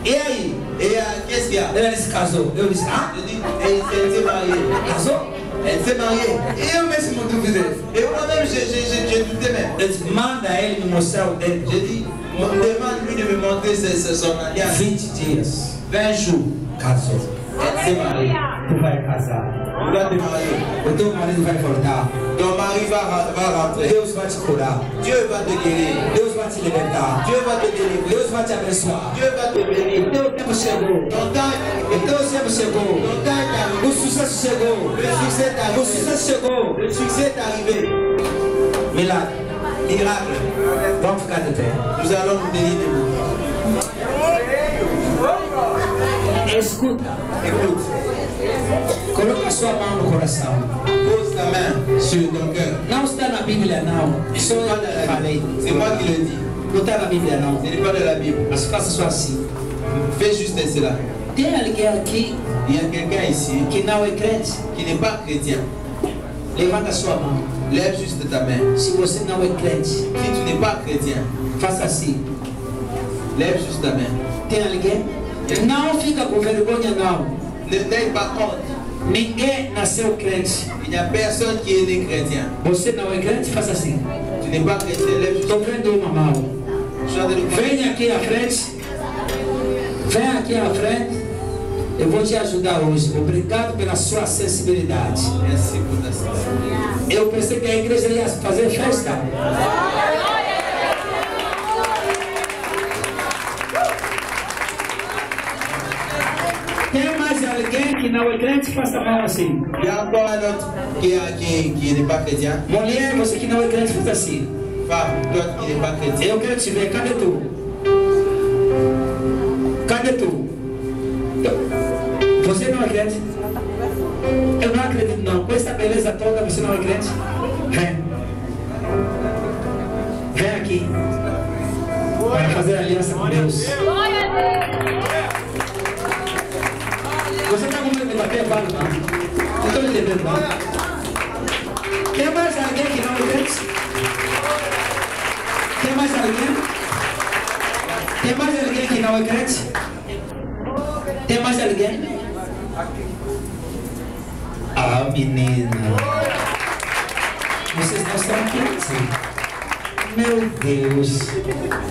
E aí? Et qu'est-ce qu'il y a? Ela disse casou. Eu disse, ah? Je dis, elle s'est mariée. Casou? Elle s'est mariée. Eu mesmo duvidei. Et moi-même, j'ai douté même. Eu disse, manda ele me mostrar o dedo. J'ai dit, demande-lui de me montrer son alliance. 20 dias. 20 jours. Casou. Elle s'est mariée. Tu vai casar. Tu vas te marier. O teu marido vai voltar. Ton mari va rentrer. Deus vai te curar. Dieu va te guérir. Deus vai te libertar. Dieu va te délivrer. Deus vai te abençoar. Dieu va te bénir. O teu tempo chegou. Ton temps O teu tempo chegou. ton temps est arrivé. O sucesso chegou. Le succès est O arrivé. sucesso chegou. Le succès est arrivé. Milagre. Miracle. Vamos ficar de pé. Nous allons nous tenir debout. Escuta. Écoute. Coloca a sua mão no coração. Pose ta main sur ton cœur. Não está na Bíblia, não. Só C'est pas eu dans que la falei. Bible. C'est moi qui le dis. Não está na Bíblia, não. Ce n'est pas de la Bible. Mas faça só assim. Fais juste cela. Tem alguém aqui Il y a quelqu'un ici que não é crente? qui n'est pas chrétien. Levanta a sua mão. Lève juste ta main. Se você não é crente, Si tu n'es pas chrétien, faça assim. lève juste ta main. Tem alguém? Não fica com vergonha, não. Ne n'aie pas honte. Ninguém nasceu crente. Il n'y a personne qui est né chrétien. Você não é crente? Faça assim. Tu n'es pas chrétien, lève juste. Estou vendo uma mão. Chante le Vem aqui à frente. Vem aqui à frente. Eu vou te ajudar hoje. Obrigado pela sua sensibilidade. Merci pour ta sensibilité. Eu pensei que a igreja ia fazer festa. Tem mais alguém que não é crente? Faça a mão assim. Il y a encore un autre qui n'est pas chrétien. Mulher, você que não é crente, faça assim. Femme, toi qui n'es pas chrétien. Eu quero te ver. Cadê tu? Cadê tu? Você não é crente? Eu não acredito não. Com essa beleza toda, você não é crente? Vem. Vem aqui. Para fazer aliança com Deus. Você está com medo de bater? Fala, não. Não estou entendendo, não. Tem mais alguém que não é crente? Tem mais alguém? Tem mais alguém que não é crente? Tem mais alguém? Ah, menina. Vocês não são crentes. Meu Deus.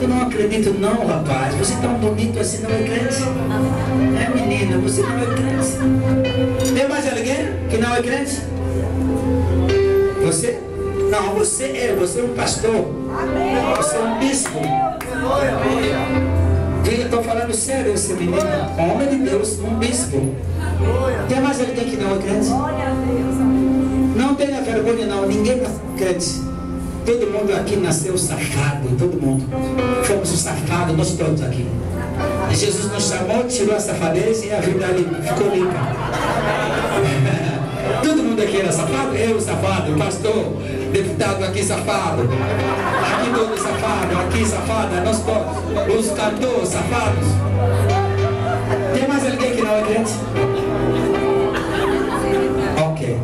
Eu não acredito não, rapaz. Você é tão bonito assim, não é crente? É, menina, você não é crente. Tem mais alguém que não é crente? Você? Não, você é um pastor. Você é um bispo. Eu estou falando sério, esse menino. Homem de Deus, um bispo. Tem mais alguém que não é crente? Não tenha vergonha não, ninguém é crente. Todo mundo aqui nasceu safado, todo mundo. Fomos safados, nós todos aqui. E Jesus nos chamou, tirou a safadez e a vida ficou limpa. Todo mundo aqui era safado, eu safado, pastor, deputado aqui safado, aqui todo safado, aqui safada, nós todos, os cantores safados. Tem mais alguém que não é crente? Ok,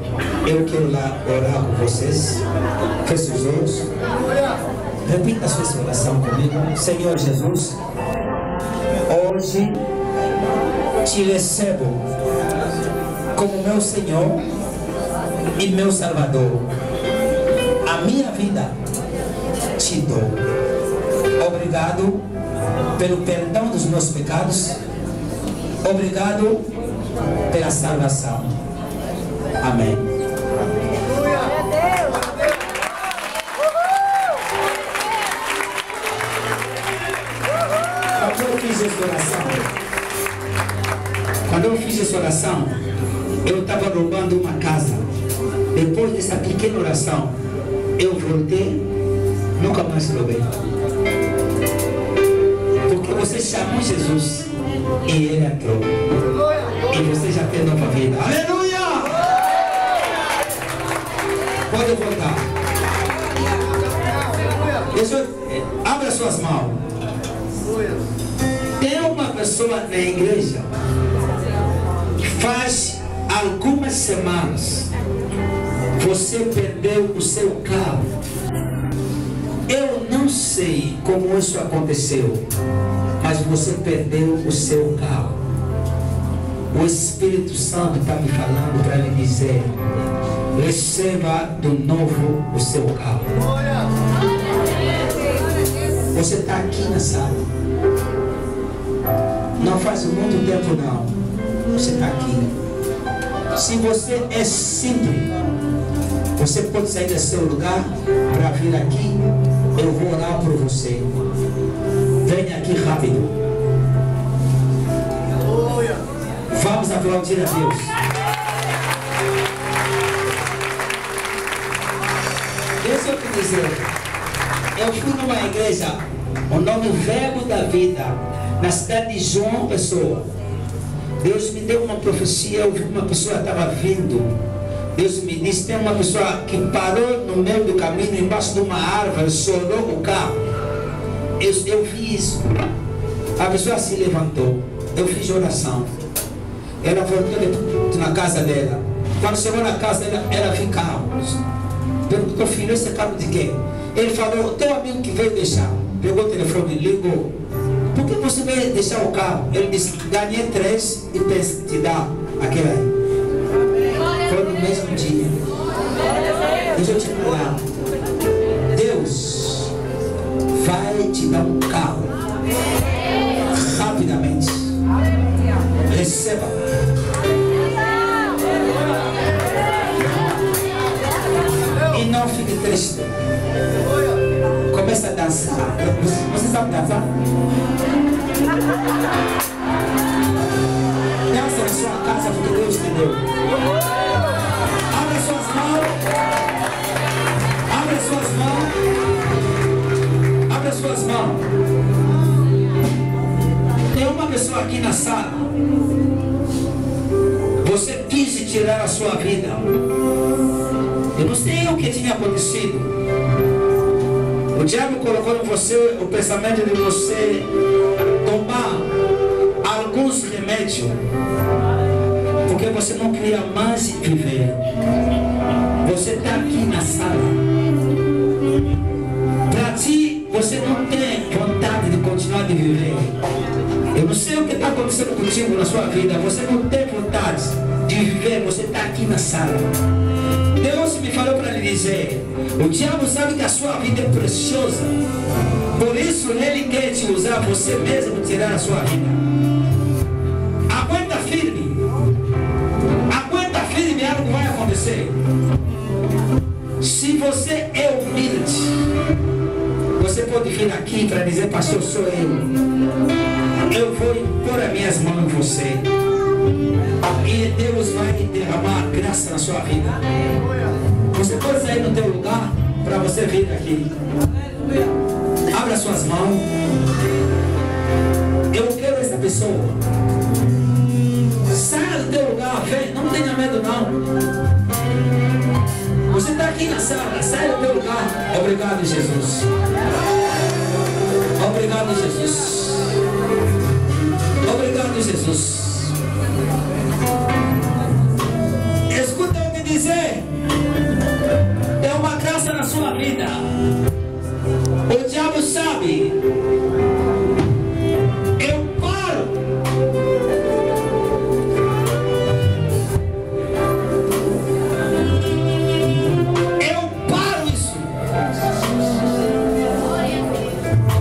eu quero lá orar com vocês. Feche os olhos. Repita a sua oração comigo. Senhor Jesus, hoje te recebo como meu Senhor e meu Salvador. A minha vida te dou. Obrigado pelo perdão dos meus pecados. Obrigado pela salvação. Amém. Quando eu fiz essa oração, eu estava roubando uma casa. Depois dessa pequena oração, eu voltei, nunca mais roubei. Porque você chamou Jesus e Ele entrou. E você já tem nova vida. Aleluia! Pode voltar. Abra suas mãos. Tem uma pessoa na igreja Faz algumas semanas você perdeu o seu carro. Eu não sei como isso aconteceu, mas você perdeu o seu carro. O Espírito Santo está me falando para lhe dizer: receba do novo o seu carro. Você está aqui na sala. Não faz muito tempo não. Você está aqui. Se você é simples, você pode sair do seu lugar para vir aqui. Eu vou orar por você. Venha aqui rápido. Vamos aplaudir a Deus. Deixa eu te dizer. Eu fui numa igreja, o nome Verbo da Vida, na cidade de João Pessoa. Deus me deu uma profecia. Eu vi que uma pessoa estava vindo. Deus me disse: tem uma pessoa que parou no meio do caminho, embaixo de uma árvore, chorou o carro. Eu vi isso. A pessoa se levantou. Eu fiz oração. Ela voltou na casa dela. Quando chegou na casa dela, ela viu carro. Perguntou: filho, esse carro de quem? Ele falou: teu amigo que veio deixar. Pegou o telefone e ligou. Por que você veio deixar o carro? Ele disse: ganhei 3 e pensa que te dá aquele aí. Foi no mesmo dia. Deixa eu te falar. Deus vai te dar um carro rapidamente. Receba. E não fique triste. Começa a dançar. Você sabe dançar? Dança na sua casa porque Deus te deu. Abra suas mãos. Abra suas mãos. Abra suas mãos. Tem uma pessoa aqui na sala. Você quis tirar a sua vida. Eu não sei o que tinha acontecido. O diabo colocou em você o pensamento de você tomar alguns remédios, porque você não queria mais viver. Você está aqui na sala. Para ti, você não tem vontade de continuar de viver. Eu não sei o que está acontecendo contigo na sua vida. Você não tem vontade de viver. Você está aqui na sala. Deus me falou para lhe dizer: o diabo sabe que a sua vida é preciosa. Por isso ele quer te usar você mesmo, tirar a sua vida. Aguenta firme. Aguenta firme, algo vai acontecer. Se você é humilde, você pode vir aqui para dizer: pastor, sou eu vou impor as minhas mãos em você. E Deus vai derramar graça na sua vida. Você pode sair do teu lugar para você vir aqui. Abra suas mãos. Eu quero essa pessoa. Saia do teu lugar, vem. Não tenha medo não. Você está aqui na sala. Saia do teu lugar. Obrigado, Jesus. Obrigado, Jesus. Obrigado, Jesus. Escuta eu te dizer. É uma graça na sua vida. O diabo sabe. Eu paro. Eu paro isso.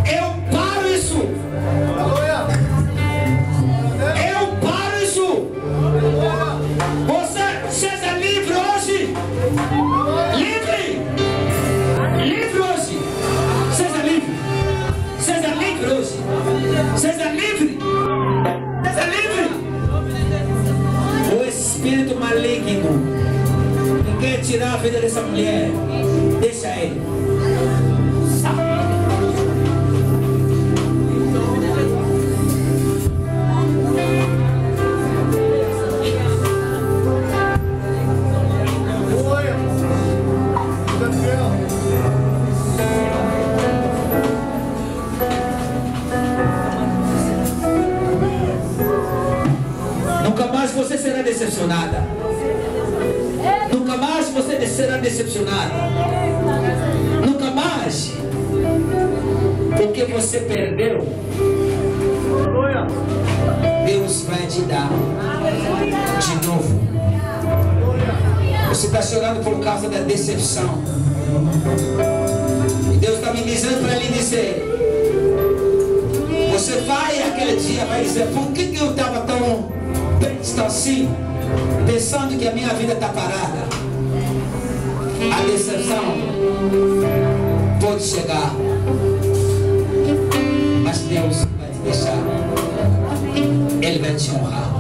Eu paro isso. Eu paro isso. Você seja livre hoje. Livre. Livre hoje. Seja livre. Seja livre hoje. Seja livre. Seja livre. O espírito maligno que quer tirar a vida dessa mulher, deixa ele. você será decepcionada. Nunca mais você será decepcionada. Nunca mais. Porque você perdeu, Deus vai te dar de novo. Você está chorando por causa da decepção. E Deus está me dizendo para lhe dizer: você vai aquele dia, vai dizer, por que eu estava tão assim, pensando que a minha vida está parada? A decepção pode chegar, mas Deus vai te deixar. Ele vai te honrar.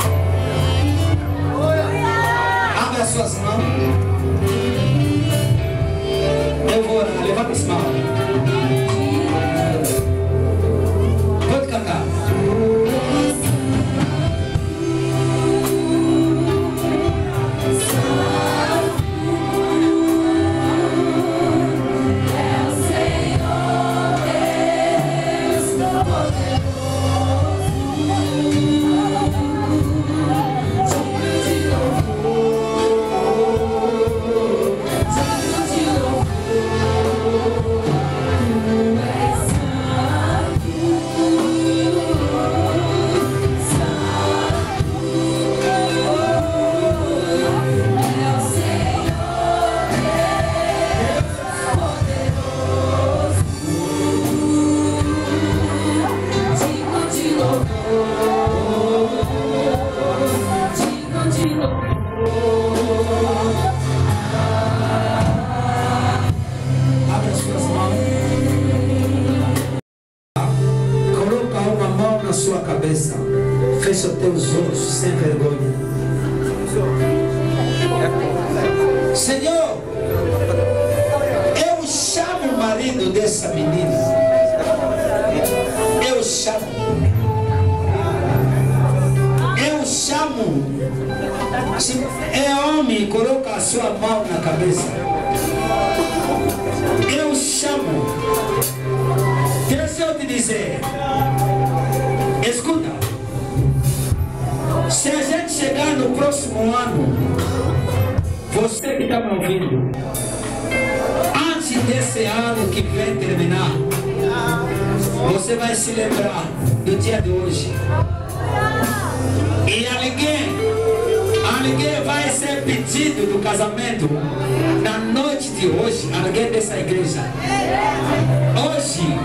Abre as suas mãos. Eu vou orar. Levanta as mãos. Pode cantar. Fecha os teus olhos sem vergonha. Senhor, eu chamo o marido dessa menina. Eu chamo. Eu chamo. Se é homem, coloca a sua mão na cabeça. Eu chamo. Deixa eu te dizer. Escuta. Se a gente chegar no próximo ano, você que está me ouvindo, antes desse ano que vem terminar, você vai se lembrar do dia de hoje. E alguém vai ser pedido do casamento na noite de hoje, alguém dessa igreja. Hoje,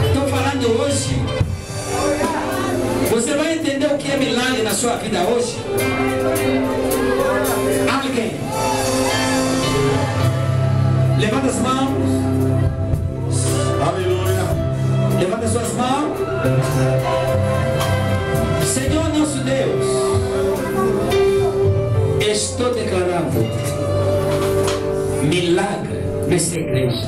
estou falando hoje. Você vai entender o que é milagre na sua vida hoje? Alguém? Levanta as mãos. Aleluia. Levanta as suas mãos. Senhor nosso Deus, estou declarando milagre nessa igreja.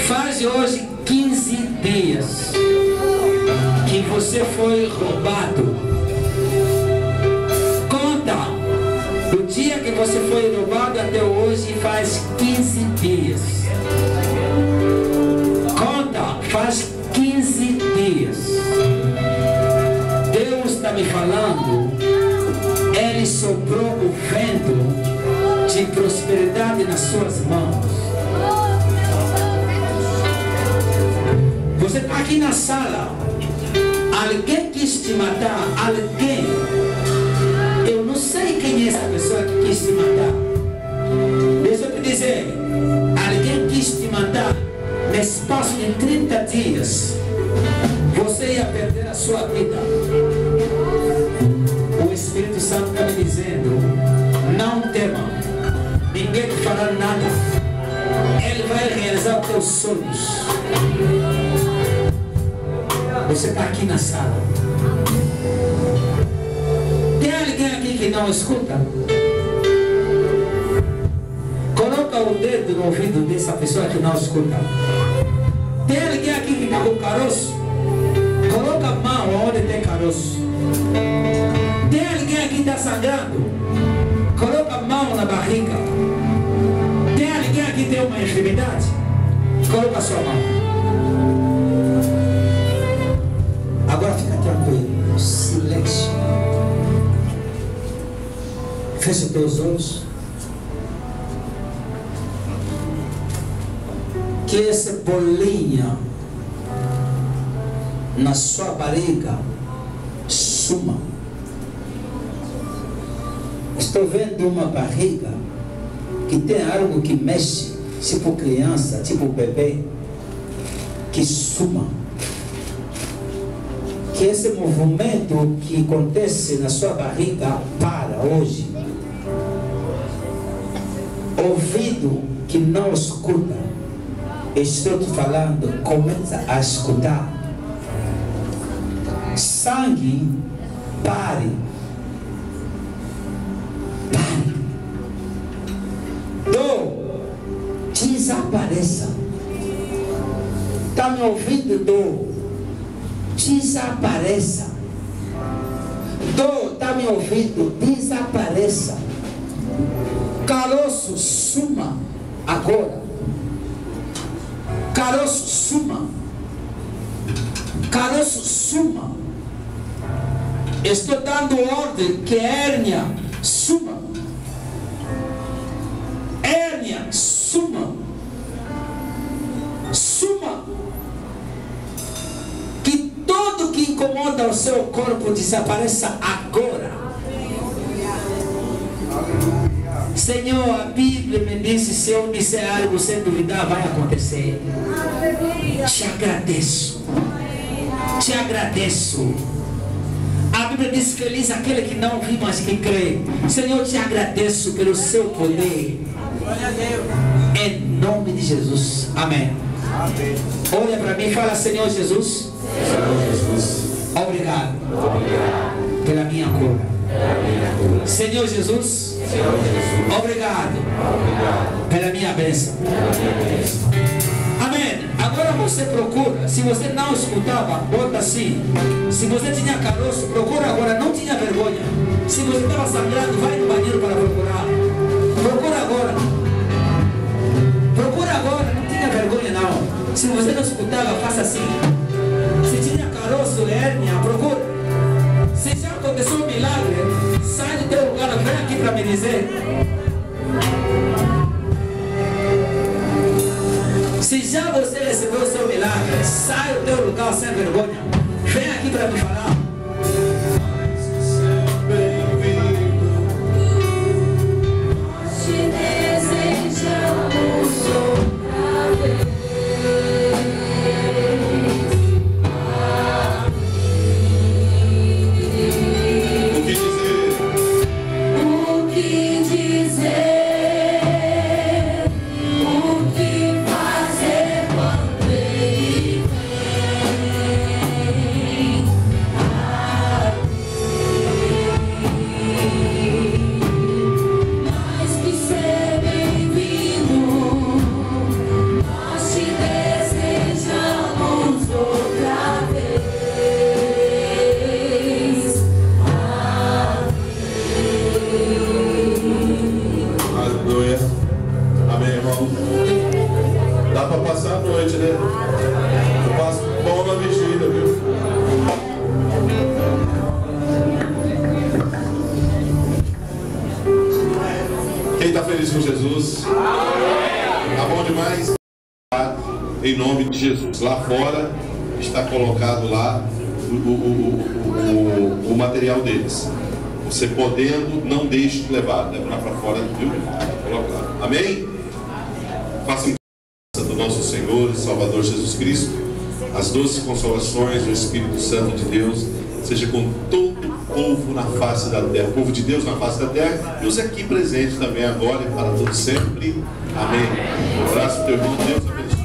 Faz hoje 15 dias que você foi roubado. Conta do dia que você foi roubado até hoje, faz 15 dias. Conta, faz 15 dias. Deus está me falando, Ele soprou o vento de prosperidade nas suas mãos. Você está aqui na sala. Alguém quis te matar. Alguém. Eu não sei quem é essa pessoa que quis te matar. Deixa eu te dizer. Alguém quis te matar. No espaço de 30 dias, você ia perder a sua vida. O Espírito Santo está me dizendo: não tema. Ninguém te fará nada. Ele vai realizar os teus sonhos. Você está aqui na sala. Tem alguém aqui que não escuta? Coloca o dedo no ouvido dessa pessoa que não escuta. Tem alguém aqui que está com caroço? Coloca a mão onde tem caroço. Tem alguém aqui que está sangrando? Coloca a mão na barriga. Tem alguém aqui que tem uma enfermidade? Coloca a sua mão. Agora fica tranquilo. Feche teus olhos. Que essa bolinha na sua barriga suma. Estou vendo uma barriga que tem algo que mexe, tipo criança, tipo bebê, que suma. Que esse movimento que acontece na sua barriga para hoje. Ouvido que não escuta, estou te falando, começa a escutar. Sangue, pare. Pare. Dor, desapareça. Está me ouvindo, dor? Desapareça. Dor, está me ouvindo? Desapareça. Caroço, suma agora. Caroço, suma. Caroço, suma. Estou dando ordem que hérnia suma. Hérnia, suma. Suma. Que tudo que incomoda o seu corpo desapareça agora. Senhor, a Bíblia me disse, se eu disser algo sem duvidar, vai acontecer. Te agradeço. Te agradeço. A Bíblia diz, feliz aquele que não viu, mas que crê. Senhor, te agradeço pelo seu poder. Em nome de Jesus. Amém. Olha para mim e fala, Senhor Jesus. Obrigado. Pela minha cura. Senhor Jesus. Obrigado pela minha bênção. Amém. Agora você procura. Se você não escutava, bota assim. Se você tinha caroço, procura agora. Não tinha vergonha. Se você estava sangrando, vai no banheiro para procurar. Procura agora. Procura agora. Não tinha vergonha não. Se você não escutava, faça assim. Se tinha caroço, hérnia, procura. Se já aconteceu um milagre, sai do teu lugar, vem aqui para me dizer. Se já você recebeu o seu milagre, sai do teu lugar sem vergonha. Vem aqui para me falar. Nós te desejamos outra vez. Dá para passar a noite, né? Eu passo bom na vigília, viu? Quem está feliz com Jesus? Tá bom demais? Em nome de Jesus. Lá fora está colocado lá o material deles. Você podendo, não deixe de levar. Leva para fora, viu? Coloca lá. Amém? Faça do nosso Senhor e Salvador Jesus Cristo, as doces consolações do Espírito Santo de Deus, seja com todo o povo na face da terra, o povo de Deus na face da terra, e os aqui presentes também agora e para todos sempre. Amém. Um abraço, teu irmão. Deus abençoe.